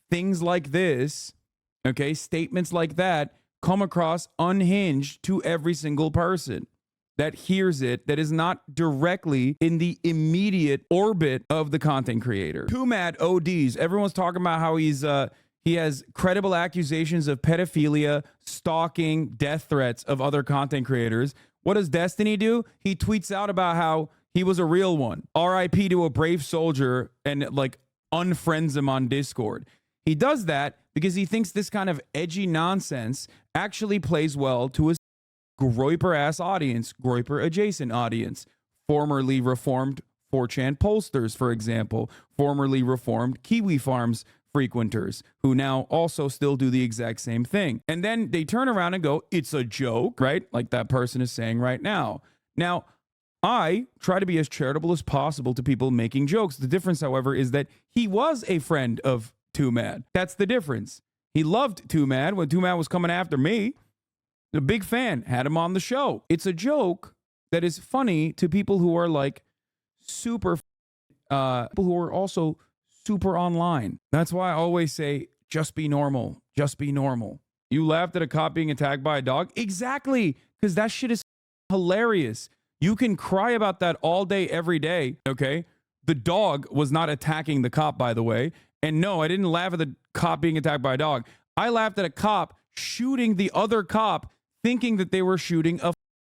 Speaker 2: things like this, okay, statements like that come across unhinged to every single person that hears it, that is not directly in the immediate orbit of the content creator. Too Mad ODs. Everyone's talking about how he has credible accusations of pedophilia, stalking, death threats of other content creators. What does Destiny do? He tweets out about how he was a real one. RIP to a brave soldier, and like unfriends him on Discord. He does that because he thinks this kind of edgy nonsense actually plays well to his Groyper ass audience, Groyper adjacent audience, formerly reformed 4chan pollsters, for example, formerly reformed Kiwi Farms frequenters who now also still do the exact same thing. And then they turn around and go, it's a joke, right? Like that person is saying right now. Now, I try to be as charitable as possible to people making jokes. The difference, however, is that he was a friend of Too Mad. That's the difference. He loved Too Mad when Too Mad was coming after me. A big fan, had him on the show. It's a joke that is funny to people who are like super, people who are also super online. That's why I always say, just be normal. Just be normal. You laughed at a cop being attacked by a dog? Exactly, because that shit is hilarious. You can cry about that all day, every day, okay? The dog was not attacking the cop, by the way. And no, I didn't laugh at the cop being attacked by a dog. I laughed at a cop shooting the other cop thinking that they were shooting a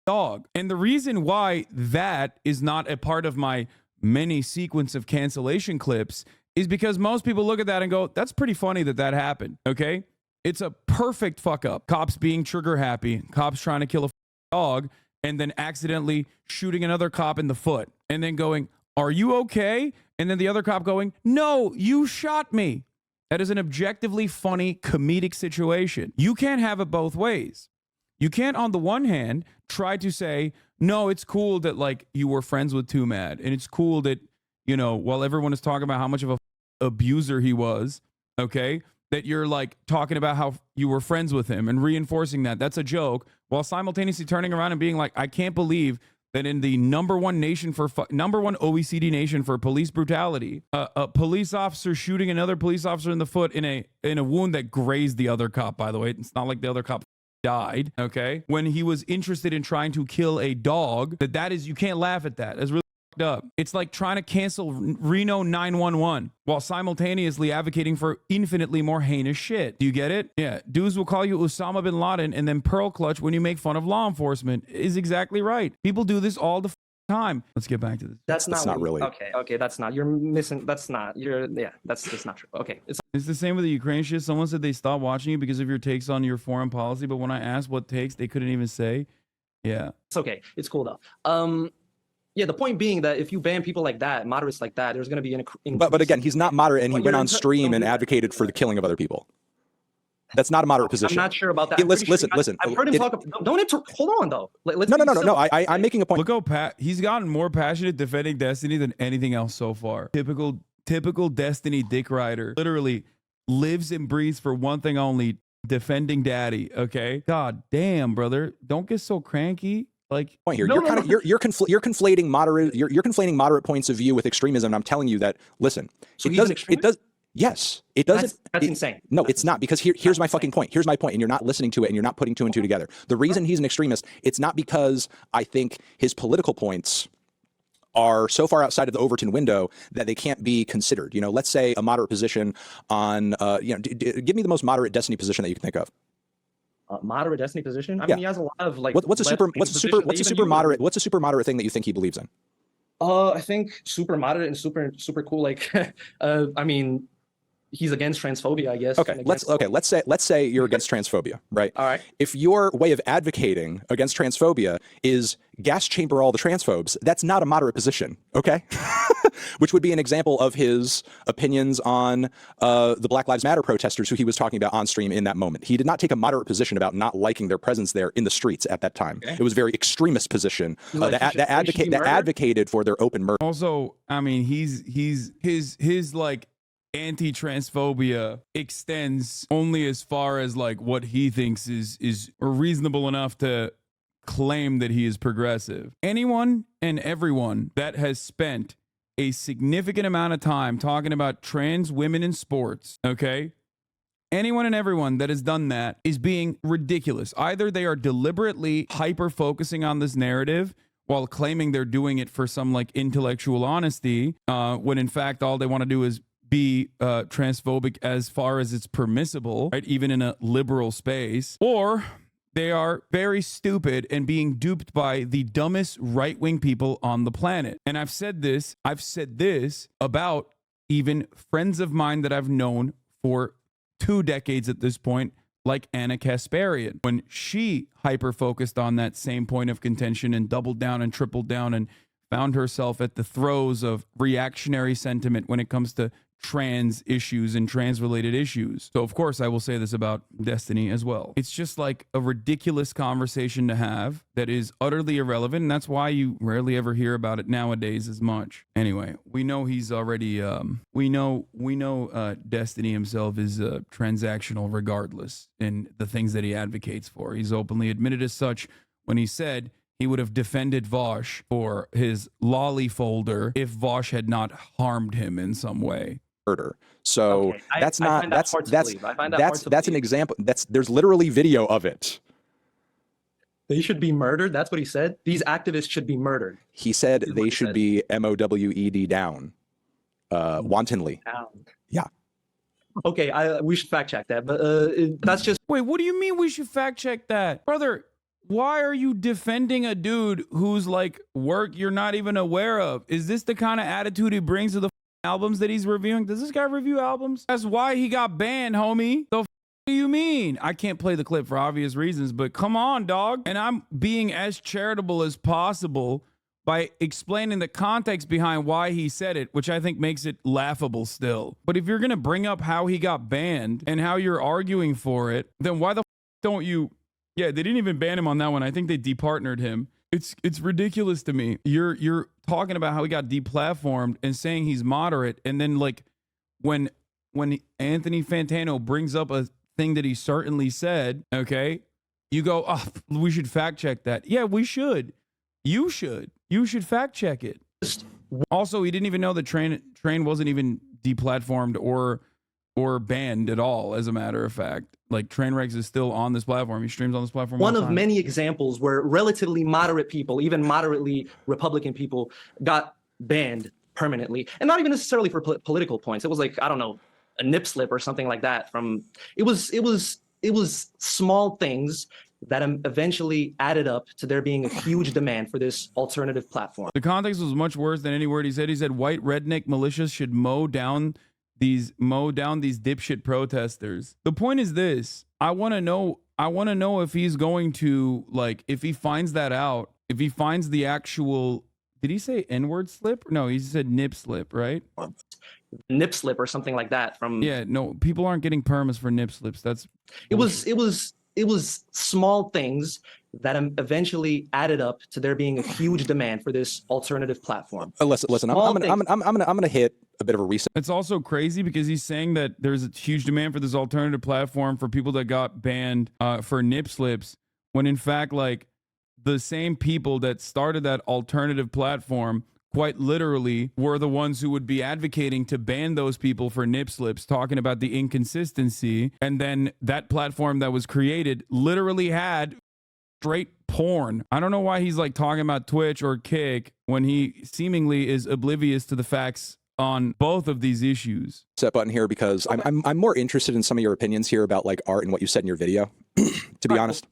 Speaker 2: dog. And the reason why that is not a part of my many sequence of cancellation clips is because most people look at that and go, that's pretty funny that that happened, okay? It's a perfect fuck up. Cops being trigger happy, cops trying to kill a dog, and then accidentally shooting another cop in the foot, and then going, are you okay? And then the other cop going, no, you shot me. That is an objectively funny comedic situation. You can't have it both ways. You can't, on the one hand, try to say, no, it's cool that like you were friends with Too Mad, and it's cool that, while everyone is talking about how much of a abuser he was, okay, that you're like talking about how you were friends with him and reinforcing that that's a joke, while simultaneously turning around and being like, I can't believe that in the number one OECD nation for police brutality, a police officer shooting another police officer in the foot in a wound that grazed the other cop, by the way. It's not like the other cop died, okay? When he was interested in trying to kill a dog, that is, you can't laugh at that. That's really up. It's like trying to cancel Reno 911 while simultaneously advocating for infinitely more heinous shit. Do you get it? Yeah. Dudes will call you Osama bin Laden and then pearl clutch when you make fun of law enforcement. Is exactly right. People do this all the time. Let's get back to this.
Speaker 1: That's not
Speaker 3: really.
Speaker 1: Okay. That's not. You're missing. That's not. That's not true. Okay.
Speaker 2: It's the same with the Ukraine shit. Someone said they stopped watching you because of your takes on your foreign policy, but when I asked what takes, they couldn't even say. Yeah.
Speaker 1: It's okay. It's cool though. Yeah, the point being that if you ban people like that, moderates like that, there's going to be an
Speaker 3: but again, he's not moderate, and he went on stream and advocated for the killing of other people. That's not a moderate position.
Speaker 1: I'm not sure about that.
Speaker 3: Listen.
Speaker 1: I've heard him talk. Don't hold on though.
Speaker 3: No. I'm making a point.
Speaker 2: Look how he's gotten more passionate defending Destiny than anything else so far. Typical Destiny dick rider. Literally lives and breathes for one thing only: defending daddy. Okay. God damn, brother. Don't get so cranky. Like,
Speaker 3: point here, you're conflating moderate points of view with extremism. And I'm telling you that, listen,
Speaker 1: so
Speaker 3: yes, it doesn't.
Speaker 1: That's insane.
Speaker 3: No, it's not, because here's my fucking point. Here's my point, and you're not listening to it, and you're not putting two and two together. The reason he's an extremist, it's not because I think his political points are so far outside of the Overton window that they can't be considered. You know, let's say a moderate position on, give me the most moderate Destiny position that you can think of.
Speaker 1: Moderate Destiny position. I mean, he has a lot of like.
Speaker 3: What's a super moderate thing that you think he believes in?
Speaker 1: I think super moderate and super cool. Like, I mean, he's against transphobia, I guess.
Speaker 3: Okay, let's say you're against transphobia, right?
Speaker 1: All right.
Speaker 3: If your way of advocating against transphobia is gas chamber all the transphobes, that's not a moderate position, okay? Which would be an example of his opinions on the Black Lives Matter protesters who he was talking about on stream in that moment. He did not take a moderate position about not liking their presence there in the streets at that time. Okay. It was a very extremist position that advocated for their open murder.
Speaker 2: Also, I mean, his like anti-transphobia extends only as far as like what he thinks is reasonable enough to claim that he is progressive. Anyone and everyone that has spent a significant amount of time talking about trans women in sports, okay? Anyone and everyone that has done that is being ridiculous. Either they are deliberately hyper-focusing on this narrative while claiming they're doing it for some like intellectual honesty, when in fact all they want to do is be transphobic as far as it's permissible, right? Even in a liberal space. Or they are very stupid and being duped by the dumbest right-wing people on the planet. And I've said this about even friends of mine that I've known for 2 decades at this point, like Anna Kasparian. When she hyper-focused on that same point of contention and doubled down and tripled down and found herself at the throes of reactionary sentiment when it comes to trans issues and trans-related issues. So, of course, I will say this about Destiny as well. It's just like a ridiculous conversation to have that is utterly irrelevant, and that's why you rarely ever hear about it nowadays as much. Anyway, we know he's already, we know Destiny himself is transactional regardless in the things that he advocates for. He's openly admitted as such when he said he would have defended Vosh for his lolly folder if Vosh had not harmed him in some way.
Speaker 3: Murder. So okay. That's an example. There's literally video of it.
Speaker 1: They should be murdered. That's what he said. These activists should be murdered.
Speaker 3: He said they should be MOWED down, wantonly.
Speaker 1: Down.
Speaker 3: Yeah.
Speaker 1: Okay, we should fact check that. But that's just.
Speaker 2: Wait, what do you mean we should fact check that, brother? Why are you defending a dude whose like work you're not even aware of? Is this the kind of attitude he brings to the albums that he's reviewing? Does this guy review albums? That's why he got banned, homie. The do you mean? I can't play the clip for obvious reasons, but come on, dog. And I'm being as charitable as possible by explaining the context behind why he said it, which I think makes it laughable still. But if you're going to bring up how he got banned and how you're arguing for it, then why the don't you... Yeah, they didn't even ban him on that one. I think they departnered him. It's ridiculous to me. You're talking about how he got deplatformed and saying he's moderate, and then like when Anthony Fantano brings up a thing that he certainly said, okay, you go, oh, we should fact check that. Yeah, we should. You should fact check it. Also, he didn't even know the train wasn't even deplatformed or banned at all, as a matter of fact. Like, Trainwrecks is still on this platform. He streams on this platform all
Speaker 1: One
Speaker 2: the
Speaker 1: of
Speaker 2: time.
Speaker 1: many examples where relatively moderate people, even moderately Republican people, got banned permanently, and not even necessarily for political points. It was like, I don't know, a nip slip or something like that. It was small things that eventually added up to there being a huge demand for this alternative platform.
Speaker 2: The context was much worse than any word he said. He said white redneck militias should mow down these dipshit protesters. The point is this: I want to know if he's going to, like, if he finds that out, if he finds the actual, did he say N-word slip? No, he said nip slip, right?
Speaker 1: Nip slip or something like that.
Speaker 2: Yeah, no, people aren't getting permits for nip slips. That's
Speaker 1: it was small things that eventually added up to there being a huge demand for this alternative platform.
Speaker 3: Listen, I'm gonna hit a bit of a reset.
Speaker 2: It's also crazy because he's saying that there's a huge demand for this alternative platform for people that got banned for nip slips, when in fact, like, the same people that started that alternative platform quite literally were the ones who would be advocating to ban those people for nip slips, talking about the inconsistency. And then that platform that was created literally had straight porn. I don't know why he's like talking about Twitch or Kick when he seemingly is oblivious to the facts on both of these issues.
Speaker 3: Set button here because I'm more interested in some of your opinions here about, like, art and what you said in your video, to be honest.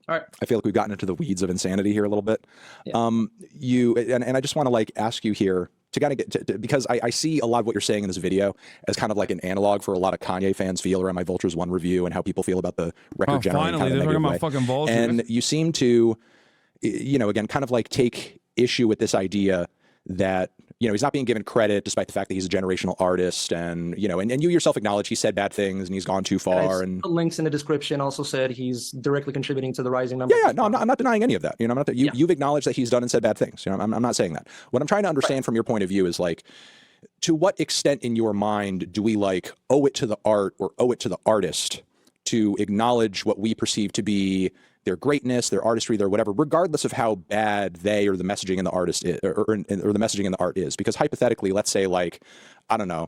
Speaker 1: All right.
Speaker 3: I feel like we've gotten into the weeds of insanity here a little bit.
Speaker 1: Yeah.
Speaker 3: And I just want to, like, ask you here to kind of get to, because I see a lot of what you're saying in this video as kind of like an analog for a lot of Kanye fans feel around my Vultures 1 review and how people feel about the record generally.
Speaker 2: Finally,
Speaker 3: kind of
Speaker 2: they're talking about
Speaker 3: way.
Speaker 2: fucking Vultures.
Speaker 3: And you seem to, again, kind of like take issue with this idea that, he's not being given credit despite the fact that he's a generational artist, and, and you yourself acknowledge he said bad things and he's gone too far. And
Speaker 1: the links in the description also said he's directly contributing to the rising number.
Speaker 3: Yeah, no, I'm not denying any of that. You've acknowledged that he's done and said bad things. I'm not saying that. What I'm trying to understand from your point of view is, like, to what extent in your mind do we, like, owe it to the art or owe it to the artist to acknowledge what we perceive to be their greatness, their artistry, their whatever, regardless of how bad they or the messaging in the artist is, or the messaging in the art is. Because hypothetically, let's say, like, I don't know,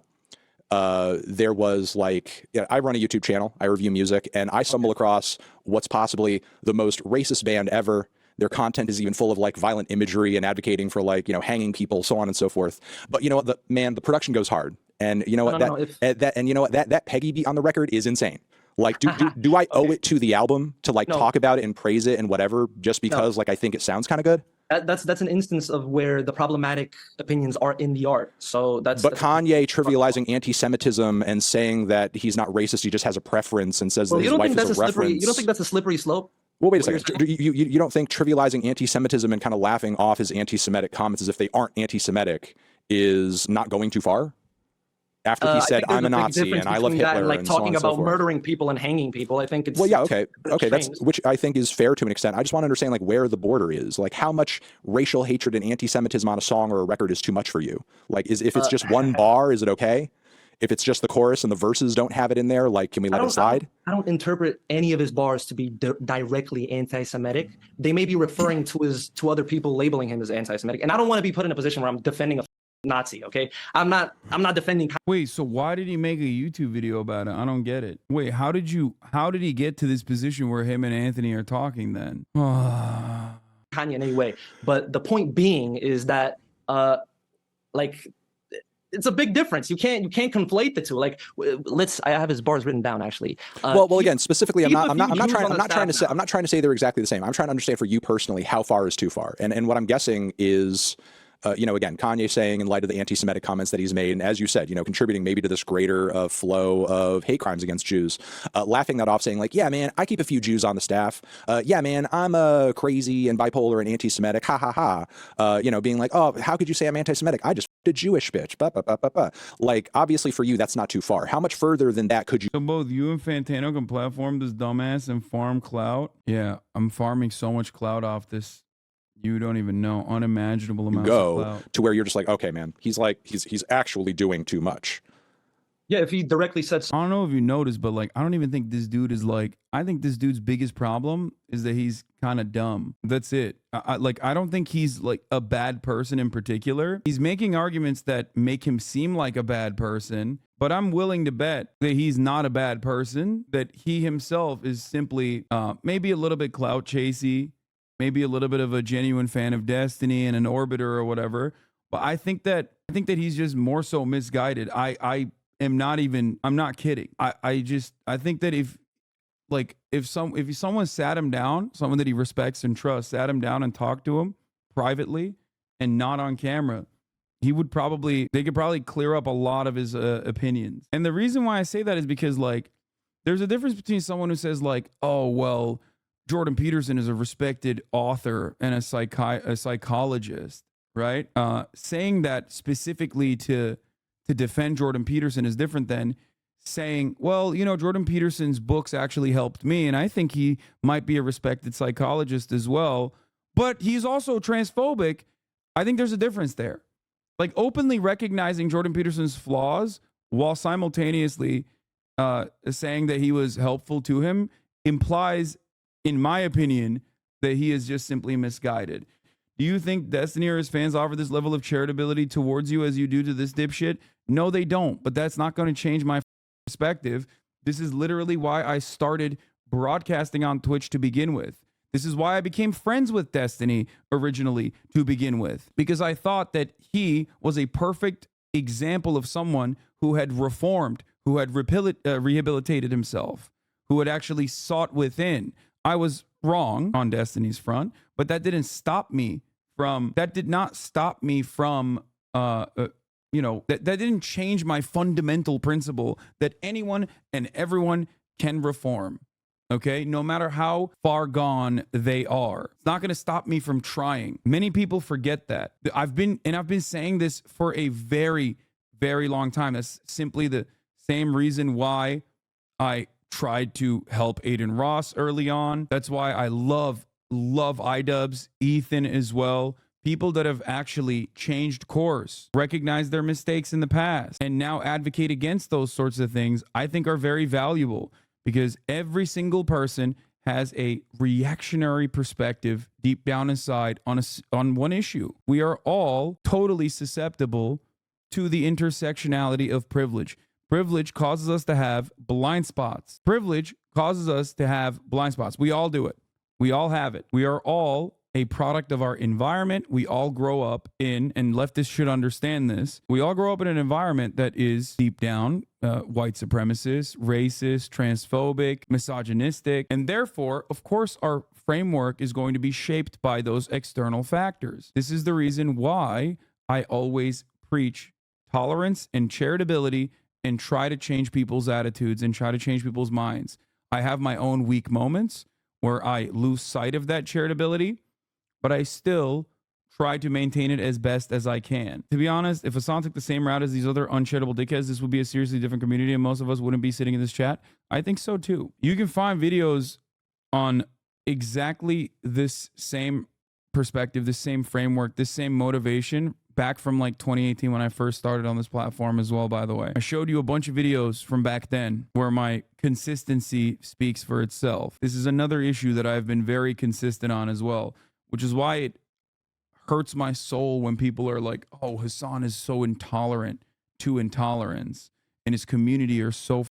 Speaker 3: there was, like, I run a YouTube channel, I review music, and I stumble across what's possibly the most racist band ever. Their content is even full of, like, violent imagery and advocating for, like, hanging people, so on and so forth. But you know what, the production goes hard, and you know what, that Peggy beat on the record is insane. Like, do I owe it to the album to, like, talk about it and praise it and whatever, just because, like, I think it sounds kind of good?
Speaker 1: That's an instance of where the problematic opinions are in the art. So that's
Speaker 3: Kanye trivializing anti-Semitism and saying that he's not racist, he just has a preference, and says that his wife is a reference.
Speaker 1: You don't think that's a slippery slope?
Speaker 3: Well, wait a second. You don't think trivializing anti-Semitism and kind of laughing off his anti-Semitic comments as if they aren't anti-Semitic is not going too far? After he said, I'm a Nazi and I love Hitler,
Speaker 1: and, like,
Speaker 3: and
Speaker 1: talking
Speaker 3: so on
Speaker 1: about
Speaker 3: and so forth.
Speaker 1: murdering people and hanging people, I think it's
Speaker 3: okay, that's, which I think is fair to an extent. I just want to understand, like, where the border is, like, how much racial hatred and anti-Semitism on a song or a record is too much for you. Like, if it's just one bar, is it okay? If it's just the chorus and the verses don't have it in there, like, can we let it slide?
Speaker 1: I don't interpret any of his bars to be directly anti-Semitic. They may be referring to other people labeling him as anti-Semitic, and I don't want to be put in a position where I'm defending a Nazi. Okay, I'm not defending.
Speaker 2: Wait, so why did he make a YouTube video about it? I don't get it. Wait, how did he get to this position where him and Anthony are talking then?
Speaker 1: Kanye in any way, but the point being is that like, it's a big difference. You can't conflate the two. Like, I have his bars written down, actually.
Speaker 3: Well, again, specifically, I'm not trying to say they're exactly the same. I'm trying to understand for you personally, how far is too far? And what I'm guessing is, again, Kanye saying, in light of the anti-Semitic comments that he's made, and as you said, contributing maybe to this greater flow of hate crimes against Jews, laughing that off, saying, like, yeah, man, I keep a few Jews on the staff. Yeah, man, I'm crazy and bipolar and anti-Semitic. Ha ha ha. Being like, oh, how could you say I'm anti-Semitic? I just a Jewish bitch. Bah, bah, bah, bah, bah. Like, obviously for you, that's not too far. How much further than that could you?
Speaker 2: So both you and Fantano can platform this dumbass and farm clout. Yeah, I'm farming so much clout off this. You don't even know, unimaginable amounts of clout.
Speaker 3: To where you're just like, okay, man, he's actually doing too much.
Speaker 1: Yeah, if he directly said
Speaker 2: I don't know if you noticed, but like, I don't even think this dude is like, I think this dude's biggest problem is that he's kind of dumb. That's it. I don't think he's like a bad person in particular. He's making arguments that make him seem like a bad person, but I'm willing to bet that he's not a bad person, that he himself is simply maybe a little bit clout chasey, maybe a little bit of a genuine fan of Destiny and an orbiter or whatever. But I think that he's just more so misguided. I'm not kidding. I think that if someone sat him down, someone that he respects and trusts, sat him down and talked to him privately and not on camera, they could probably clear up a lot of his opinions. And the reason why I say that is because like, there's a difference between someone who says like, oh, well, Jordan Peterson is a respected author and a psychologist, right? Saying that specifically to defend Jordan Peterson is different than saying, well, you know, Jordan Peterson's books actually helped me, and I think he might be a respected psychologist as well, but he's also transphobic. I think there's a difference there. Like, openly recognizing Jordan Peterson's flaws while simultaneously saying that he was helpful to him implies, in my opinion, that he is just simply misguided. Do you think Destiny or his fans offer this level of charitability towards you as you do to this dipshit? No, they don't, but that's not going to change my perspective. This is literally why I started broadcasting on Twitch to begin with. This is why I became friends with Destiny originally to begin with, because I thought that he was a perfect example of someone who had reformed, who had rehabilitated himself, who had actually sought within. I was wrong on Destiny's front, but that did not stop me from, that didn't change my fundamental principle that anyone and everyone can reform. Okay, no matter how far gone they are, it's not going to stop me from trying. Many people forget that. I've been saying this for a very, very long time. That's simply the same reason why I tried to help Aiden Ross early on. That's why I love iDubbbz, Ethan as well. People that have actually changed course, recognized their mistakes in the past, and now advocate against those sorts of things, I think are very valuable, because every single person has a reactionary perspective deep down inside on one issue. We are all totally susceptible to the intersectionality of privilege. Privilege causes us to have blind spots. Privilege causes us to have blind spots. We all do it. We all have it. We are all a product of our environment. We all grow up in, and leftists should understand this, we all grow up in an environment that is deep down white supremacist, racist, transphobic, misogynistic, and therefore, of course, our framework is going to be shaped by those external factors. This is the reason why I always preach tolerance and charitability and try to change people's attitudes and try to change people's minds. I have my own weak moments where I lose sight of that charitability, but I still try to maintain it as best as I can. To be honest, if Hasan took the same route as these other uncharitable dickheads, this would be a seriously different community and most of us wouldn't be sitting in this chat. I think so too. You can find videos on exactly this same perspective, this same framework, this same motivation back from like 2018 when I first started on this platform as well, by the way. I showed you a bunch of videos from back then where my consistency speaks for itself. This is another issue that I've been very consistent on as well, which is why it hurts my soul when people are like, oh, Hasan is so intolerant to intolerance and his community is so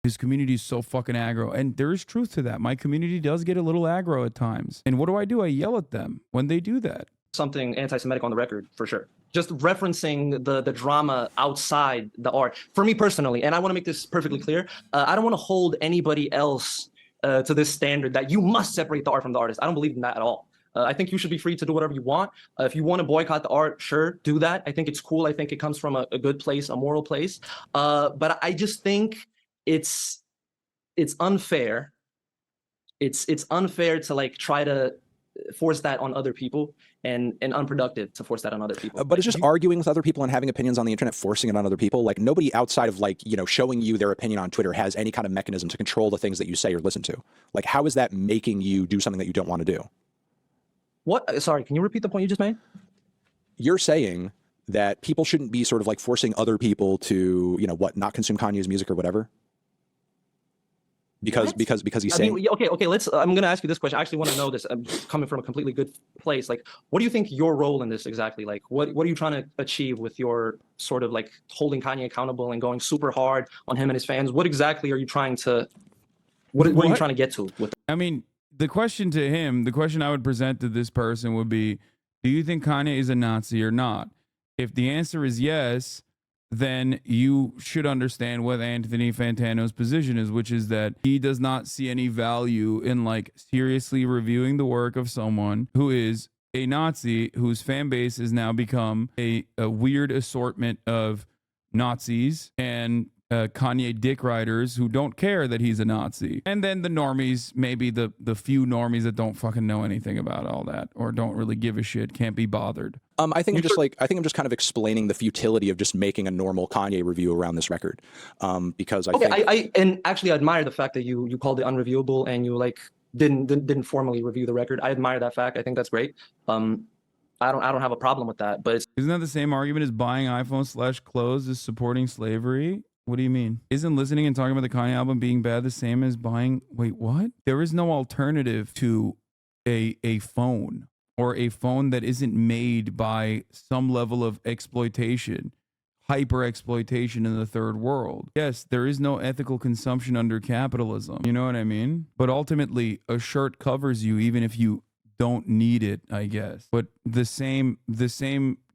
Speaker 2: fucking aggro. And there is truth to that. My community does get a little aggro at times. And what do? I yell at them when they do that.
Speaker 1: Something anti-Semitic on the record, for sure. Just referencing the drama outside the art. For me personally, and I want to make this perfectly clear, I don't want to hold anybody else to this standard that you must separate the art from the artist. I don't believe in that at all. I think you should be free to do whatever you want. If you want to boycott the art, sure, do that. I think it's cool. I think it comes from a good place, a moral place. But I just think it's unfair. It's unfair to like try to force that on other people and unproductive to force that on other people.
Speaker 3: But it's just arguing with other people and having opinions on the internet, forcing it on other people. Like nobody outside of like, you know, showing you their opinion on Twitter has any kind of mechanism to control the things that you say or listen to. Like, how is that making you do something that you don't want to do?
Speaker 1: What? Sorry, can you repeat the point you just made?
Speaker 3: You're saying that people shouldn't be sort of like forcing other people to, you know, what, not consume Kanye's music or whatever? Because he's saying,
Speaker 1: okay, let's, I'm going to ask you this question. I actually want to know this. I'm coming from a completely good place. Like, what do you think your role in this exactly? Like, what are you trying to achieve with your sort of like holding Kanye accountable and going super hard on him and his fans? What exactly are you trying to, what are you trying to get to with?
Speaker 2: I mean, the question to him, the question I would present to this person would be, do you think Kanye is a Nazi or not? If the answer is yes, then you should understand what Anthony Fantano's position is, which is that he does not see any value in like seriously reviewing the work of someone who is a Nazi, whose fan base has now become a weird assortment of Nazis and Kanye dick riders who don't care that he's a Nazi. And then the normies, maybe the few normies that don't fucking know anything about all that or don't really give a shit, can't be bothered.
Speaker 3: I think I'm just kind of explaining the futility of just making a normal Kanye review around this record. Because
Speaker 1: I actually admire the fact that you called it unreviewable and you like didn't formally review the record. I admire that fact. I think that's great. I don't have a problem with that, but
Speaker 2: isn't that the same argument as buying iPhone / clothes is supporting slavery? What do you mean? Isn't listening and talking about the Kanye album being bad the same as buying? Wait, what? There is no alternative to a phone, or a phone that isn't made by some level of exploitation, hyper exploitation in the third world. Yes, there is no ethical consumption under capitalism. You know what I mean? But ultimately, a shirt covers you even if you don't need it, I guess. But the same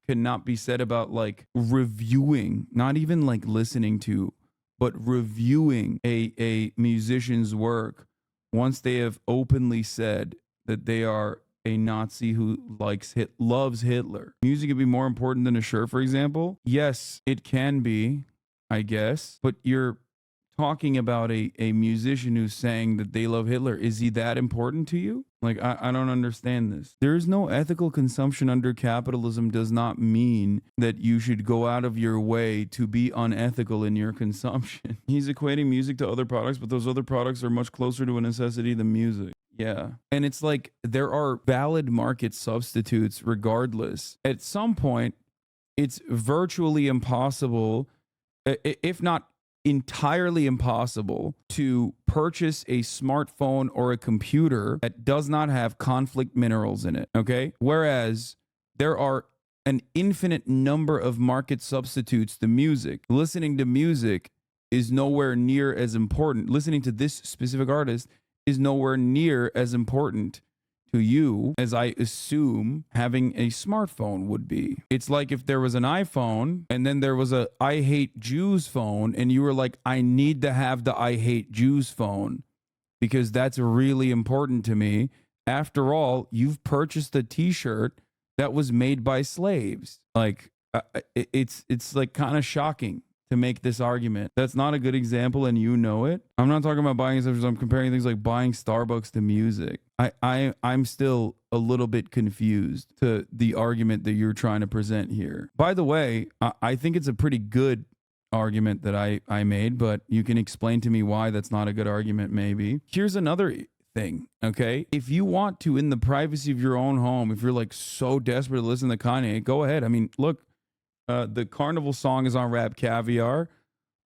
Speaker 2: cannot be said about like reviewing, not even like listening to, but reviewing a musician's work once they have openly said that they are a Nazi who loves Hitler. Music could be more important than a shirt, for example. Yes, it can be, I guess, but you're talking about a musician who's saying that they love Hitler. Is he that important to you? Like, I don't understand this. There is no ethical consumption under capitalism does not mean that you should go out of your way to be unethical in your consumption. He's equating music to other products, but those other products are much closer to a necessity than music. Yeah. And it's like there are valid market substitutes regardless. At some point, it's virtually impossible, if not entirely impossible, to purchase a smartphone or a computer that does not have conflict minerals in it, okay? Whereas there are an infinite number of market substitutes to music. Listening to music is nowhere near as important. Listening to this specific artist is nowhere near as important to you as I assume having a smartphone would be. It's like if there was an iPhone and then there was a I hate Jews phone and you were like, I need to have the I hate Jews phone because that's really important to me. After all, you've purchased a t-shirt that was made by slaves. Like it's like kind of shocking to make this argument. That's not a good example and you know it. I'm not talking about buying accessories. I'm comparing things like buying Starbucks to music. I'm still a little bit confused to the argument that you're trying to present here. By the way, I think it's a pretty good argument that I made, but you can explain to me why that's not a good argument maybe. Here's another thing, okay? If you want to, in the privacy of your own home, if you're like so desperate to listen to Kanye, go ahead. I mean, look, the Carnival song is on Rap Caviar.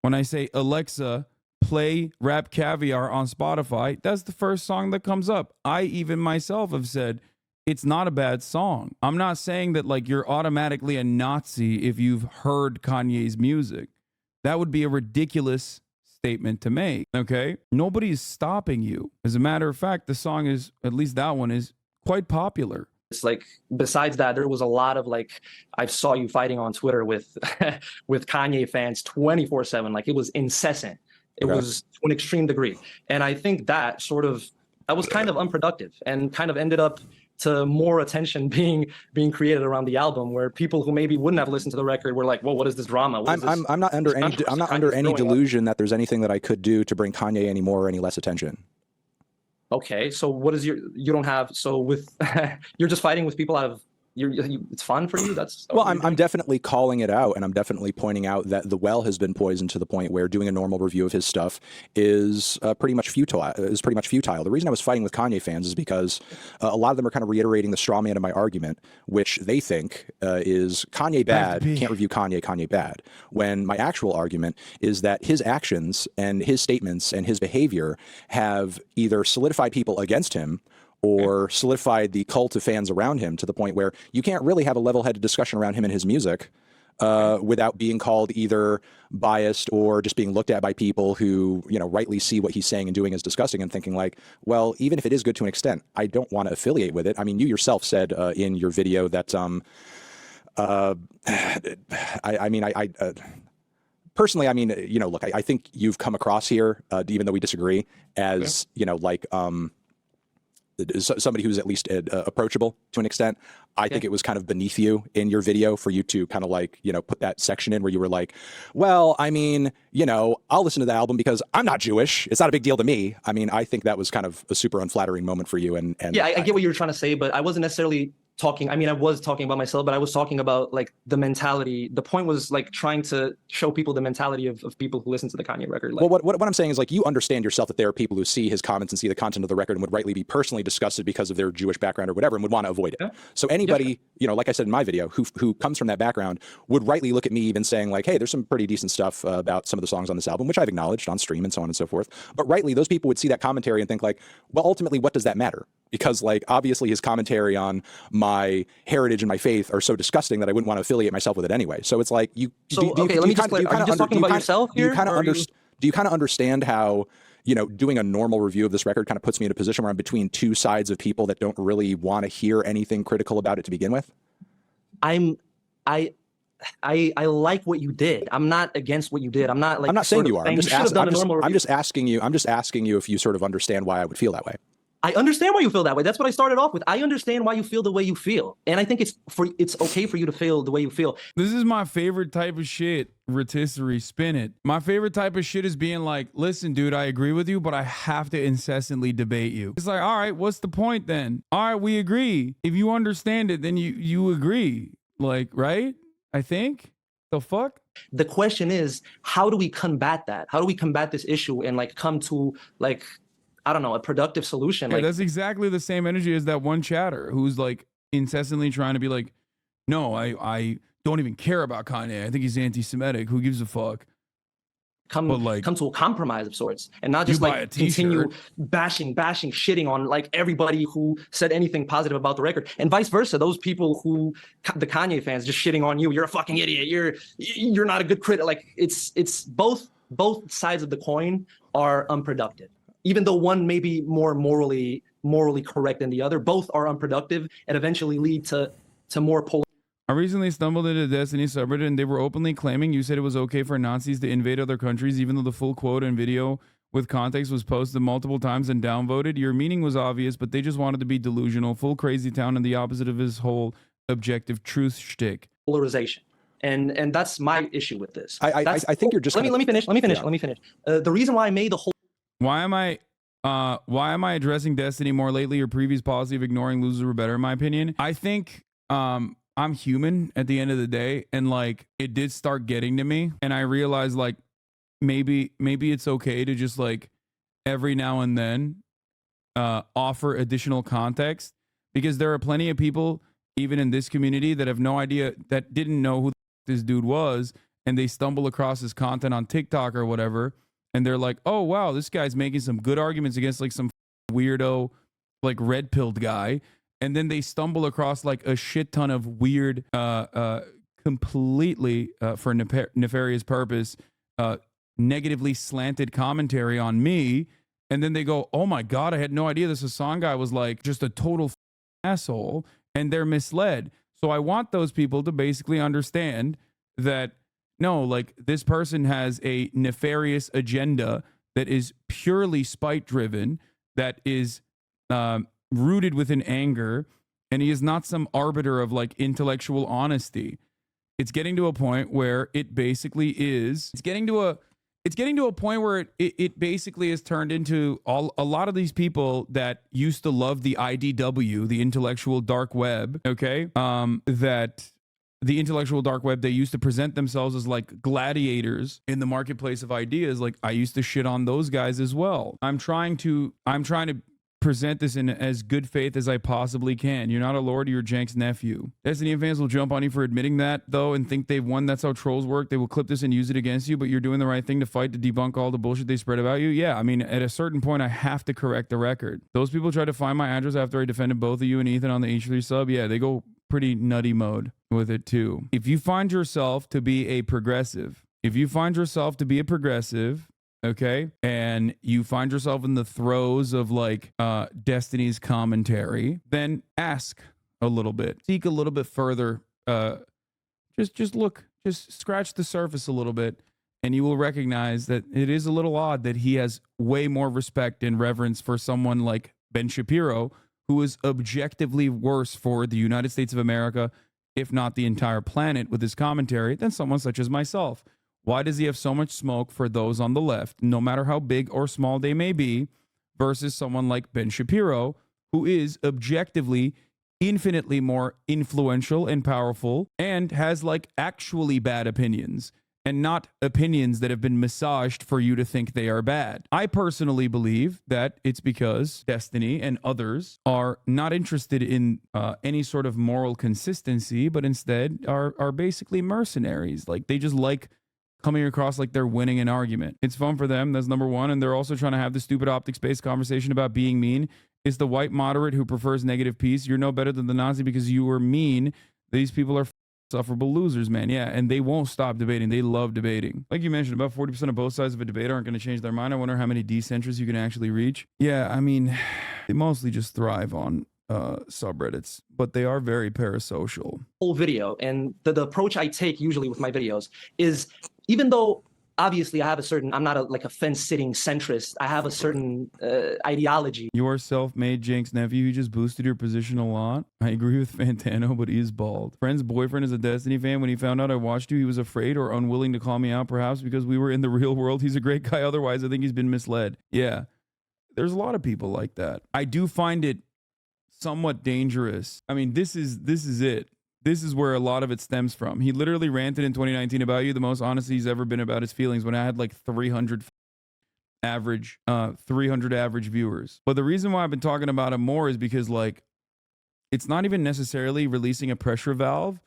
Speaker 2: When I say, Alexa, play Rap Caviar on Spotify, that's the first song that comes up. I even myself have said it's not a bad song. I'm not saying that like you're automatically a Nazi if you've heard Kanye's music. That would be a ridiculous statement to make, okay? Nobody's stopping you. As a matter of fact, the song is, at least that one is quite popular.
Speaker 1: It's like, besides that, there was a lot of like, I saw you fighting on Twitter with with Kanye fans 24/7. Like it was incessant. It was to an extreme degree. And I think that was kind of unproductive and kind of ended up to more attention being created around the album, where people who maybe wouldn't have listened to the record were like, well, what is this drama?
Speaker 3: I'm not under any delusion that there's anything that I could do to bring Kanye any more or any less attention.
Speaker 1: Okay, so what is you don't have, so with, you're just fighting with people out of it's fun for you. That's
Speaker 3: well, I'm definitely calling it out, and I'm definitely pointing out that the well has been poisoned to the point where doing a normal review of his stuff is pretty much futile. The reason I was fighting with Kanye fans is because a lot of them are kind of reiterating the straw man of my argument, which they think is Kanye bad, can't review Kanye bad. When my actual argument is that his actions and his statements and his behavior have either solidified people against him or solidified the cult of fans around him to the point where you can't really have a level-headed discussion around him and his music without being called either biased or just being looked at by people who, rightly see what he's saying and doing as disgusting and thinking like, well, even if it is good to an extent, I don't want to affiliate with it. I mean, you yourself said in your video that, personally, I mean, look, I think you've come across here, even though we disagree, as, somebody who's at least approachable to an extent. I think it was kind of beneath you in your video for you to kind of like, put that section in where you were like, well, I mean, I'll listen to the album because I'm not Jewish. It's not a big deal to me. I mean, I think that was kind of a super unflattering moment for you. And
Speaker 1: yeah, I get what you were trying to say, but I wasn't necessarily talking. I mean, I was talking about myself, but I was talking about like the mentality. The point was like trying to show people the mentality of people who listen to the Kanye record. Like,
Speaker 3: well, what I'm saying is like, you understand yourself that there are people who see his comments and see the content of the record and would rightly be personally disgusted because of their Jewish background or whatever and would want to avoid it. Yeah. So anybody, like I said in my video, who comes from that background would rightly look at me even saying like, hey, there's some pretty decent stuff about some of the songs on this album, which I've acknowledged on stream and so on and so forth. But rightly, those people would see that commentary and think like, well, ultimately, what does that matter? Because like, obviously his commentary on my heritage and my faith are so disgusting that I wouldn't want to affiliate myself with it anyway. So it's like, do you kind of understand how, doing a normal review of this record kind of puts me in a position where I'm between two sides of people that don't really want to hear anything critical about it to begin with?
Speaker 1: I like what you did. I'm not against what you did. I'm not like,
Speaker 3: I'm not saying you are. I'm just asking you if you sort of understand why I would feel that way.
Speaker 1: I understand why you feel that way. That's what I started off with. I understand why you feel the way you feel. And I think it's okay for you to feel the way you feel.
Speaker 2: This is my favorite type of shit, rotisserie, spin it. My favorite type of shit is being like, listen, dude, I agree with you, but I have to incessantly debate you. It's like, all right, what's the point then? All right, we agree. If you understand it, then you agree. Like, right? I think. The fuck?
Speaker 1: The question is, how do we combat that? How do we combat this issue and like come to like, I don't know, a productive solution?
Speaker 2: Yeah,
Speaker 1: like,
Speaker 2: that's exactly the same energy as that one chatter who's like incessantly trying to be like, no, I don't even care about Kanye. I think he's anti-Semitic. Who gives a fuck?
Speaker 1: Come to a compromise of sorts and not just like continue bashing, shitting on like everybody who said anything positive about the record, and vice versa. Those people who, the Kanye fans, just shitting on you. You're a fucking idiot. You're not a good critic. Like it's both sides of the coin are unproductive. Even though one may be more morally correct than the other, both are unproductive and eventually lead to more polar.
Speaker 2: I recently stumbled into Destiny subreddit and they were openly claiming you said it was okay for Nazis to invade other countries, even though the full quote and video with context was posted multiple times and downvoted. Your meaning was obvious, but they just wanted to be delusional, full crazy town, and the opposite of his whole objective truth shtick.
Speaker 1: Polarization. And that's my issue with this.
Speaker 3: I think you're just.
Speaker 1: Let me finish. The reason why I made the whole.
Speaker 2: Why am I addressing Destiny more lately? Your previous policy of ignoring losers were better, in my opinion. I think I'm human at the end of the day, and like it did start getting to me, and I realized like maybe it's okay to just like every now and then offer additional context, because there are plenty of people even in this community that have no idea, that didn't know who this dude was, and they stumble across his content on TikTok or whatever. And they're like, oh, wow, this guy's making some good arguments against like some weirdo, like red-pilled guy. And then they stumble across like a shit ton of weird, completely for nefarious purpose, negatively slanted commentary on me. And then they go, oh my God, I had no idea this Hasan guy was like just a total asshole. And they're misled. So I want those people to basically understand that no, like this person has a nefarious agenda that is purely spite driven, that is rooted within anger, and he is not some arbiter of like intellectual honesty. It's getting to a point where it basically is, it's getting to it's getting to a point where it basically has turned into a lot of these people that used to love the IDW, the intellectual dark web, okay? That the intellectual dark web, they used to present themselves as like gladiators in the marketplace of ideas. Like I used to shit on those guys as well. I'm trying to present this in as good faith as I possibly can. You're not a lord, you're Jank's nephew. Destiny fans will jump on you for admitting that, though, and think they've won. That's how trolls work. They will clip this and use it against you, but you're doing the right thing to fight to debunk all the bullshit they spread about you. Yeah, I mean, at a certain point, I have to correct the record. Those people tried to find my address after I defended both of you and Ethan on the H3 sub. Yeah, they go pretty nutty mode with it, too. If you find yourself to be a progressive, okay, and you find yourself in the throes of like Destiny's commentary, then ask a little bit, seek a little bit further, just look, just scratch the surface a little bit, and you will recognize that it is a little odd that he has way more respect and reverence for someone like Ben Shapiro, who is objectively worse for the United States of America, if not the entire planet, with his commentary, than someone such as myself. Why does he have so much smoke for those on the left, no matter how big or small they may be, versus someone like Ben Shapiro, who is objectively infinitely more influential and powerful and has like actually bad opinions and not opinions that have been massaged for you to think they are bad? I personally believe that it's because Destiny and others are not interested in any sort of moral consistency, but instead are basically mercenaries. Like they just like coming across like they're winning an argument. It's fun for them, that's number one, and they're also trying to have the stupid optics-based conversation about being mean. It's the white moderate who prefers negative peace. You're no better than the Nazi because you were mean. These people are sufferable losers, man. Yeah, and they won't stop debating. They love debating. Like you mentioned, about 40% of both sides of a debate aren't going to change their mind. I wonder how many decentrists you can actually reach. Yeah, I mean, they mostly just thrive on subreddits, but they are very parasocial.
Speaker 1: Whole video, and the approach I take usually with my videos is, even though obviously I have a certain, I'm not a fence-sitting centrist, I have a certain ideology.
Speaker 2: Your self-made Jank's nephew, he just boosted your position a lot. I agree with Fantano, but he is bald. Friend's boyfriend is a Destiny fan. When he found out I watched you, he was afraid or unwilling to call me out, perhaps because we were in the real world. He's a great guy. Otherwise, I think he's been misled. Yeah, there's a lot of people like that. I do find it somewhat dangerous. I mean, this is it. This is where a lot of it stems from. He literally ranted in 2019 about you, the most honest he's ever been about his feelings, when I had like 300 average viewers. But the reason why I've been talking about him more is because like it's not even necessarily releasing a pressure valve.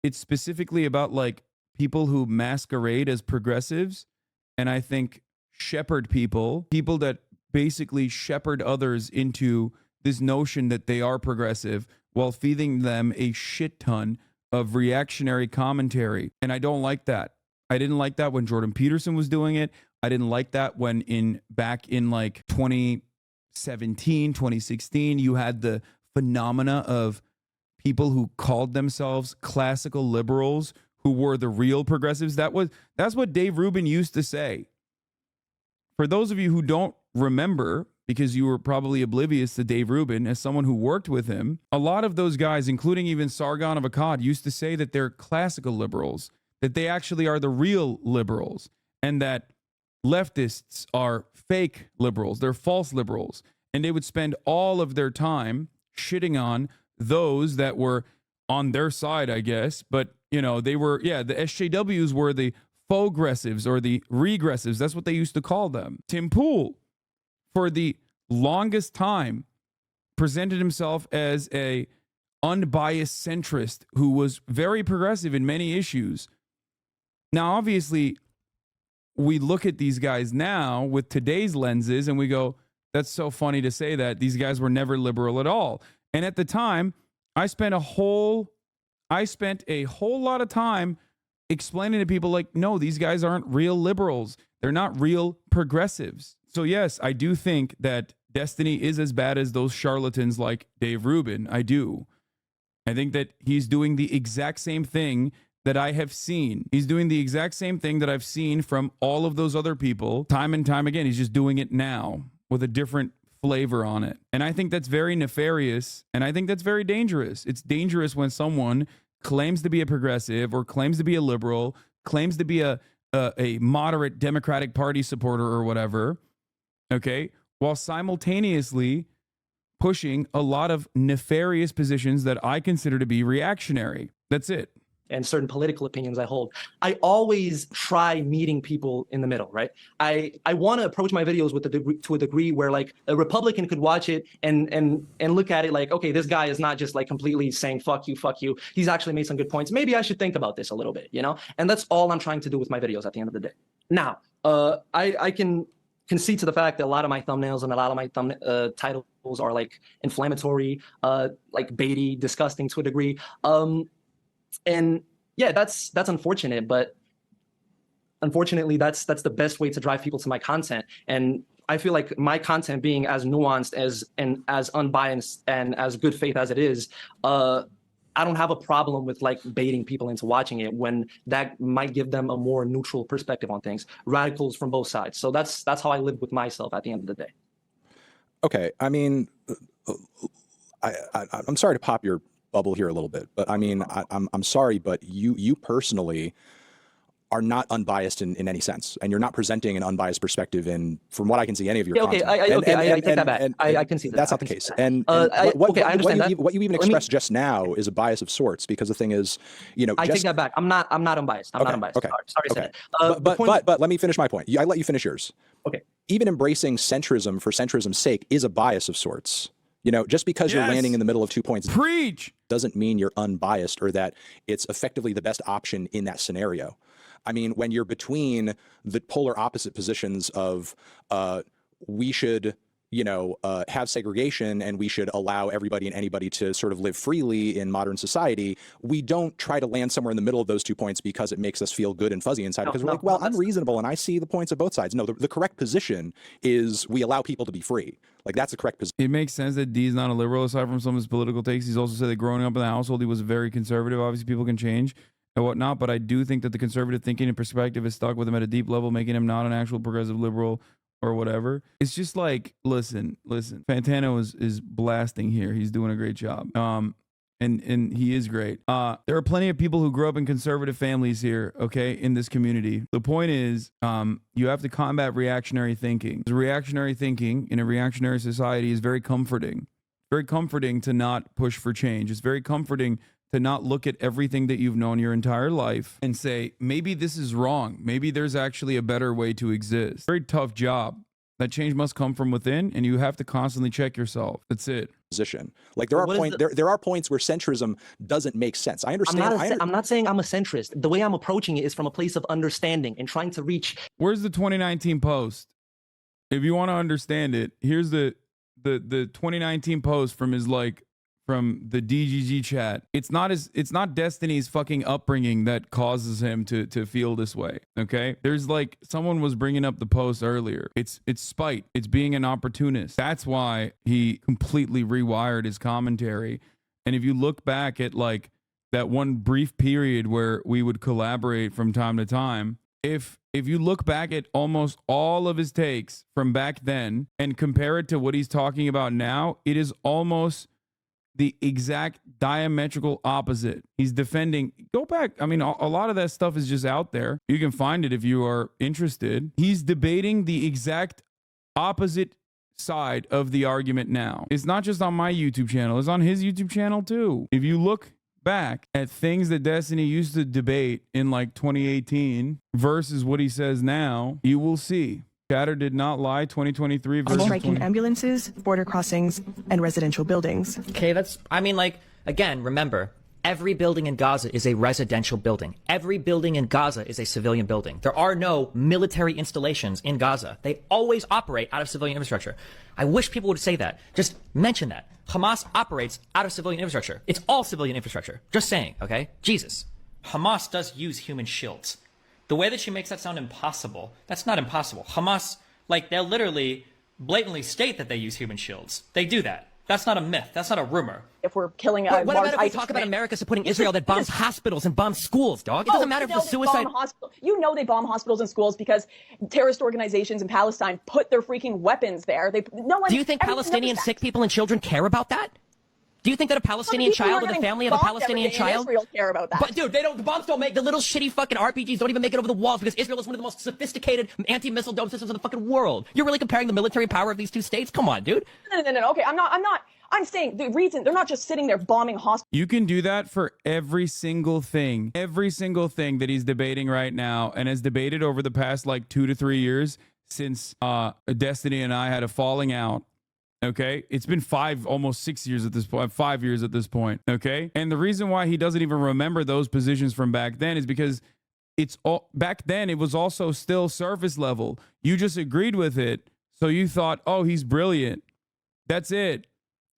Speaker 2: It's specifically about like people who masquerade as progressives, and I think shepherd people that basically shepherd others into this notion that they are progressive while feeding them a shit ton of reactionary commentary. And I don't like that. I didn't like that when Jordan Peterson was doing it. I didn't like that when back in like 2017, 2016, you had the phenomena of people who called themselves classical liberals who were the real progressives. That's what Dave Rubin used to say. For those of you who don't remember, because you were probably oblivious to Dave Rubin, as someone who worked with him, a lot of those guys, including even Sargon of Akkad, used to say that they're classical liberals, that they actually are the real liberals, and that leftists are fake liberals, they're false liberals. And they would spend all of their time shitting on those that were on their side, I guess. But, you know, they were, yeah, the SJWs were the faux-gressives or the regressives. That's what they used to call them. Tim Pool, for the longest time, presented himself as a unbiased centrist who was very progressive in many issues. Now, obviously, we look at these guys now with today's lenses and we go, that's so funny to say that. These guys were never liberal at all. And at the time, I spent a whole lot of time explaining to people like, no, these guys aren't real liberals. They're not real progressives. So yes, I do think that Destiny is as bad as those charlatans like Dave Rubin. I do. I think that he's doing the exact same thing that I have seen. He's doing the exact same thing that I've seen from all of those other people time and time again. He's just doing it now with a different flavor on it. And I think that's very nefarious, and I think that's very dangerous. It's dangerous when someone claims to be a progressive or claims to be a liberal, claims to be a a moderate Democratic Party supporter or whatever, okay, while simultaneously pushing a lot of nefarious positions that I consider to be reactionary. That's it.
Speaker 1: And certain political opinions I hold. I always try meeting people in the middle, right? I want to approach my videos with to a degree where like a Republican could watch it and look at it like, okay, this guy is not just like completely saying fuck you. He's actually made some good points. Maybe I should think about this a little bit, you know? And that's all I'm trying to do with my videos at the end of the day. Now, I can concede to the fact that a lot of my thumbnails and a lot of my titles are like inflammatory, like baity, disgusting to a degree. And yeah, that's unfortunate, but unfortunately, that's the best way to drive people to my content. And I feel like my content being as nuanced and as unbiased and as good faith as it is, I don't have a problem with like baiting people into watching it when that might give them a more neutral perspective on things. Radicals from both sides. So that's how I live with myself at the end of the day.
Speaker 3: Okay, I mean, I'm sorry to pop your bubble here a little bit, but I mean, I'm sorry, but you personally are not unbiased in any sense, and you're not presenting an unbiased perspective in, from what I can see, any of your content.
Speaker 1: I take that back. I can see that.
Speaker 3: That's not the case. And
Speaker 1: I understand that.
Speaker 3: What you even expressed just now is a bias of sorts, because the thing is, you know,
Speaker 1: I take that back. I'm not unbiased. I'm not unbiased.
Speaker 3: Okay.
Speaker 1: Sorry to say that.
Speaker 3: But let me finish my point. I let you finish yours.
Speaker 1: Okay.
Speaker 3: Even embracing centrism for centrism's sake is a bias of sorts. You know, just because you're landing in the middle of 2 points doesn't mean you're unbiased or that it's effectively the best option in that scenario. I mean, when you're between the polar opposite positions of we should, you know, have segregation and we should allow everybody and anybody to sort of live freely in modern society, we don't try to land somewhere in the middle of those 2 points because it makes us feel good and fuzzy inside, because we're like, well, I'm reasonable and I see the points of both sides. No, the correct position is we allow people to be free. Like, that's the correct position.
Speaker 2: It makes sense that D is not a liberal aside from some of his political takes. He's also said that growing up in the household, he was very conservative. Obviously, people can change and whatnot, but I do think that the conservative thinking and perspective is stuck with him at a deep level, making him not an actual progressive liberal or whatever. It's just like, listen. Fantano is blasting here. He's doing a great job. And he is great. There are plenty of people who grew up in conservative families here, okay, in this community. The point is, you have to combat reactionary thinking. Reactionary thinking in a reactionary society is very comforting. Very comforting to not push for change. It's very comforting to not look at everything that you've known your entire life and say, maybe this is wrong. Maybe there's actually a better way to exist. Very tough job. That change must come from within, and you have to constantly check yourself. That's it.
Speaker 3: Position. Like, there are points. There are points where centrism doesn't make sense. I understand.
Speaker 1: I'm not saying I'm a centrist. The way I'm approaching it is from a place of understanding and trying to reach.
Speaker 2: Where's the 2019 post? If you want to understand it, here's the 2019 post from his from the DGG chat. It's not Destiny's fucking upbringing that causes him to feel this way. Okay, there's like, someone was bringing up the post earlier. It's spite. It's being an opportunist. That's why he completely rewired his commentary. And if you look back at like that one brief period where we would collaborate from time to time, if you look back at almost all of his takes from back then and compare it to what he's talking about now, it is almost the exact diametrical opposite. He's defending, go back. I mean, a lot of that stuff is just out there. You can find it if you are interested. He's debating the exact opposite side of the argument now. It's not just on my YouTube channel. It's on his YouTube channel too. If you look back at things that Destiny used to debate in like 2018 versus what he says now, you will see. Chatter did not lie. 2023 versus
Speaker 10: striking ambulances, border crossings, and residential buildings.
Speaker 11: Okay, I mean, like, again, remember, every building in Gaza is a residential building. Every building in Gaza is a civilian building. There are no military installations in Gaza. They always operate out of civilian infrastructure. I wish people would say that. Just mention that. Hamas operates out of civilian infrastructure. It's all civilian infrastructure. Just saying, okay? Jesus. Hamas does use human shields. The way that she makes that sound impossible, that's not impossible. Hamas, like, they'll literally blatantly state that they use human shields. They do that. That's not a myth. That's not a rumor.
Speaker 10: If we're killing
Speaker 11: what about if we talk about America supporting Israel that bombs hospitals and bombs schools, dog? It doesn't matter if it's a suicide.
Speaker 10: You know they bomb hospitals and schools because terrorist organizations in Palestine put their freaking weapons there.
Speaker 11: Do you think Palestinian sick people and children care about that? Do you think that a Palestinian child or the family of a Palestinian child?
Speaker 10: Israel care about that.
Speaker 11: But dude, they don't. The bombs don't make the little shitty fucking RPGs don't even make it over the walls because Israel is one of the most sophisticated anti-missile dome systems in the fucking world. You're really comparing the military power of these two states? Come on, dude.
Speaker 10: No. Okay, I'm not. I'm saying the reason they're not just sitting there bombing hospitals.
Speaker 2: You can do that for every single thing that he's debating right now and has debated over the past like 2 to 3 years since Destiny and I had a falling out. Okay, it's been almost 6 years at this point, 5 years at this point. Okay, and the reason why he doesn't even remember those positions from back then is because back then it was also still surface level. You just agreed with it, so you thought, oh, he's brilliant. That's it.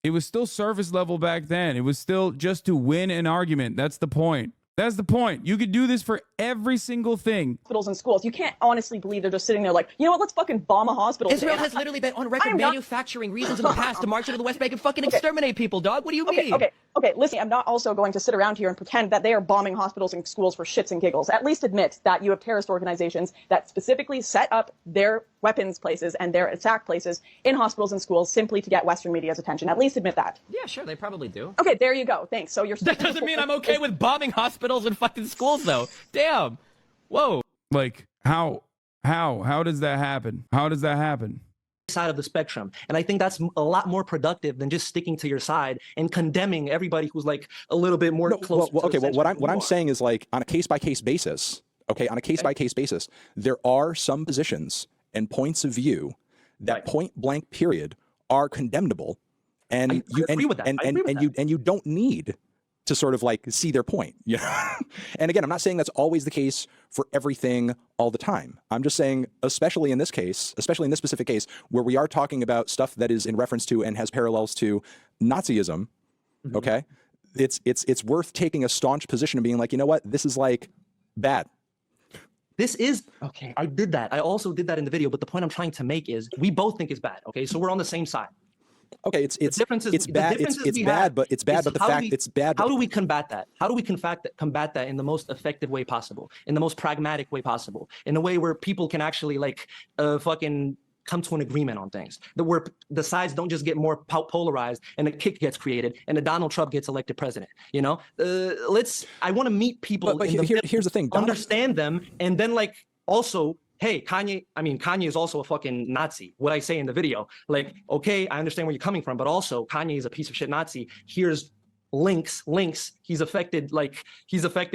Speaker 2: It was still surface level back then. It was still just to win an argument. That's the point. That's the point. You could do this for every single thing.
Speaker 10: Hospitals and schools. You can't honestly believe they're just sitting there like, you know what, let's fucking bomb a hospital.
Speaker 11: Israel has literally been on record manufacturing reasons in the past to march into the West Bank and fucking exterminate people, dog. What do you mean?
Speaker 10: Okay, listen, I'm not also going to sit around here and pretend that they are bombing hospitals and schools for shits and giggles. At least admit that you have terrorist organizations that specifically set up their weapons places and their attack places in hospitals and schools simply to get Western media's attention. At least admit that.
Speaker 11: Yeah, sure, they probably do.
Speaker 10: Okay, there you go. Thanks. So you're
Speaker 11: That doesn't mean I'm okay with bombing hospitals and fucking schools, though. Damn. Whoa.
Speaker 2: Like, how does that happen? How does that happen?
Speaker 1: Side of the spectrum, and I think that's a lot more productive than just sticking to your side and condemning everybody who's like a little bit more close.
Speaker 3: What I'm saying is, like, on a case-by-case basis, basis, there are some positions and points of view that point blank period are condemnable, and you don't need to sort of like see their point. You know? And again, I'm not saying that's always the case for everything all the time. I'm just saying, especially in this case, especially in this specific case, where we are talking about stuff that is in reference to and has parallels to Nazism, okay? It's worth taking a staunch position and being like, you know what, this is like bad.
Speaker 1: This is okay. I did that. I also did that in the video, but the point I'm trying to make is we both think it's bad. Okay, so we're on the same side.
Speaker 3: Okay, it's bad. It's bad, but the fact it's bad.
Speaker 1: How do we combat that? How do we combat that in the most effective way possible, in the most pragmatic way possible, in a way where people can actually like fucking come to an agreement on things, where the sides don't just get more polarized and a kick gets created and a Donald Trump gets elected president. You know, I want to meet people.
Speaker 3: But here's the thing:
Speaker 1: understand them, and then like also. Hey, Kanye is also a fucking Nazi. What I say in the video, like, okay, I understand where you're coming from, but also Kanye is a piece of shit Nazi. Here's links. He's affected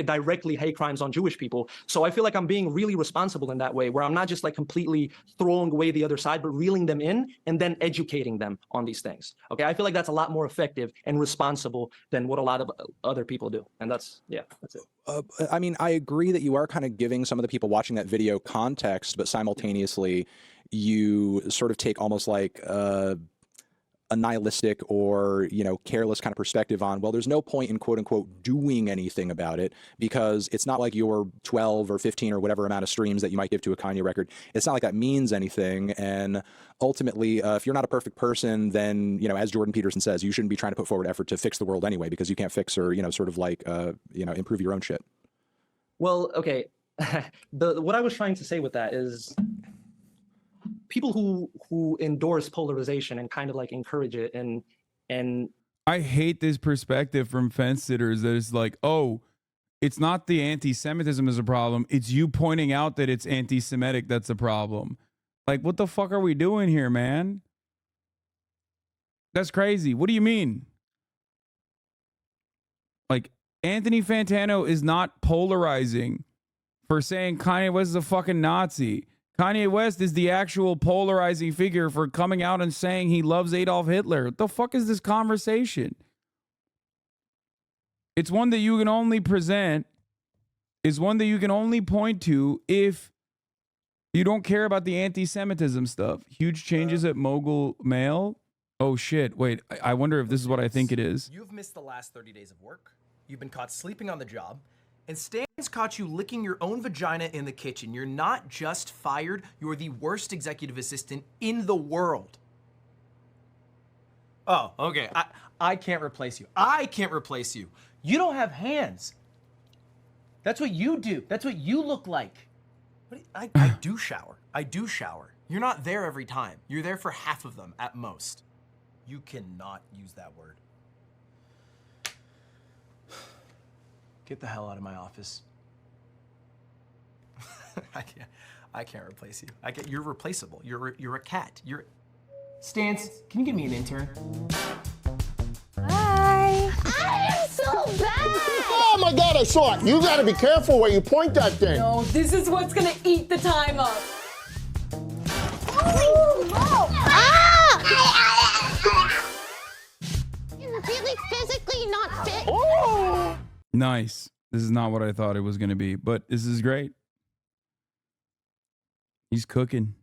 Speaker 1: directly hate crimes on Jewish people. So I feel like I'm being really responsible in that way, where I'm not just like completely throwing away the other side, but reeling them in and then educating them on these things. Okay, I feel like that's a lot more effective and responsible than what a lot of other people do. And that's it.
Speaker 3: I mean, I agree that you are kind of giving some of the people watching that video context, but simultaneously you sort of take almost like a nihilistic or, you know, careless kind of perspective on, well, there's no point in quote unquote doing anything about it because it's not like your 12 or 15 or whatever amount of streams that you might give to a Kanye record. It's not like that means anything. And ultimately, if you're not a perfect person, then, you know, as Jordan Peterson says, you shouldn't be trying to put forward effort to fix the world anyway, because you can't fix or, you know, sort of like, you know, improve your own shit.
Speaker 1: Well, okay. What I was trying to say with that is people who endorse polarization and kind of like encourage it and
Speaker 2: I hate this perspective from fence sitters that is like, oh, it's not the anti-Semitism is a problem. It's you pointing out that it's anti-Semitic that's a problem. Like, what the fuck are we doing here, man? That's crazy. What do you mean? Like, Anthony Fantano is not polarizing for saying Kanye West is a fucking Nazi. Kanye West is the actual polarizing figure for coming out and saying he loves Adolf Hitler. What the fuck is this conversation? It's one that you can only present, is one that you can only point to if you don't care about the anti-Semitism stuff. Huge changes at Mogul Mail. Oh shit, wait, I wonder if this is what I think it is.
Speaker 12: You've missed the last 30 days of work. You've been caught sleeping on the job. And Stan's caught you licking your own vagina in the kitchen. You're not just fired, you're the worst executive assistant in the world. Oh, okay. I can't replace you. I can't replace you. You don't have hands. That's what you do. That's what you look like. I do shower. I do shower. You're not there every time. You're there for half of them at most. You cannot use that word. Get the hell out of my office. I can't replace you. You're replaceable. You're a cat. Stance, can you give me an intern?
Speaker 13: Hi. I am so bad. Oh my God, I saw it. You gotta be careful where you point that thing.
Speaker 14: No, this is what's gonna eat the time up.
Speaker 13: Holy smoke!
Speaker 14: You're really physically not fit.
Speaker 13: Oh!
Speaker 2: Nice. This is not what I thought it was going to be, but this is great. He's cooking.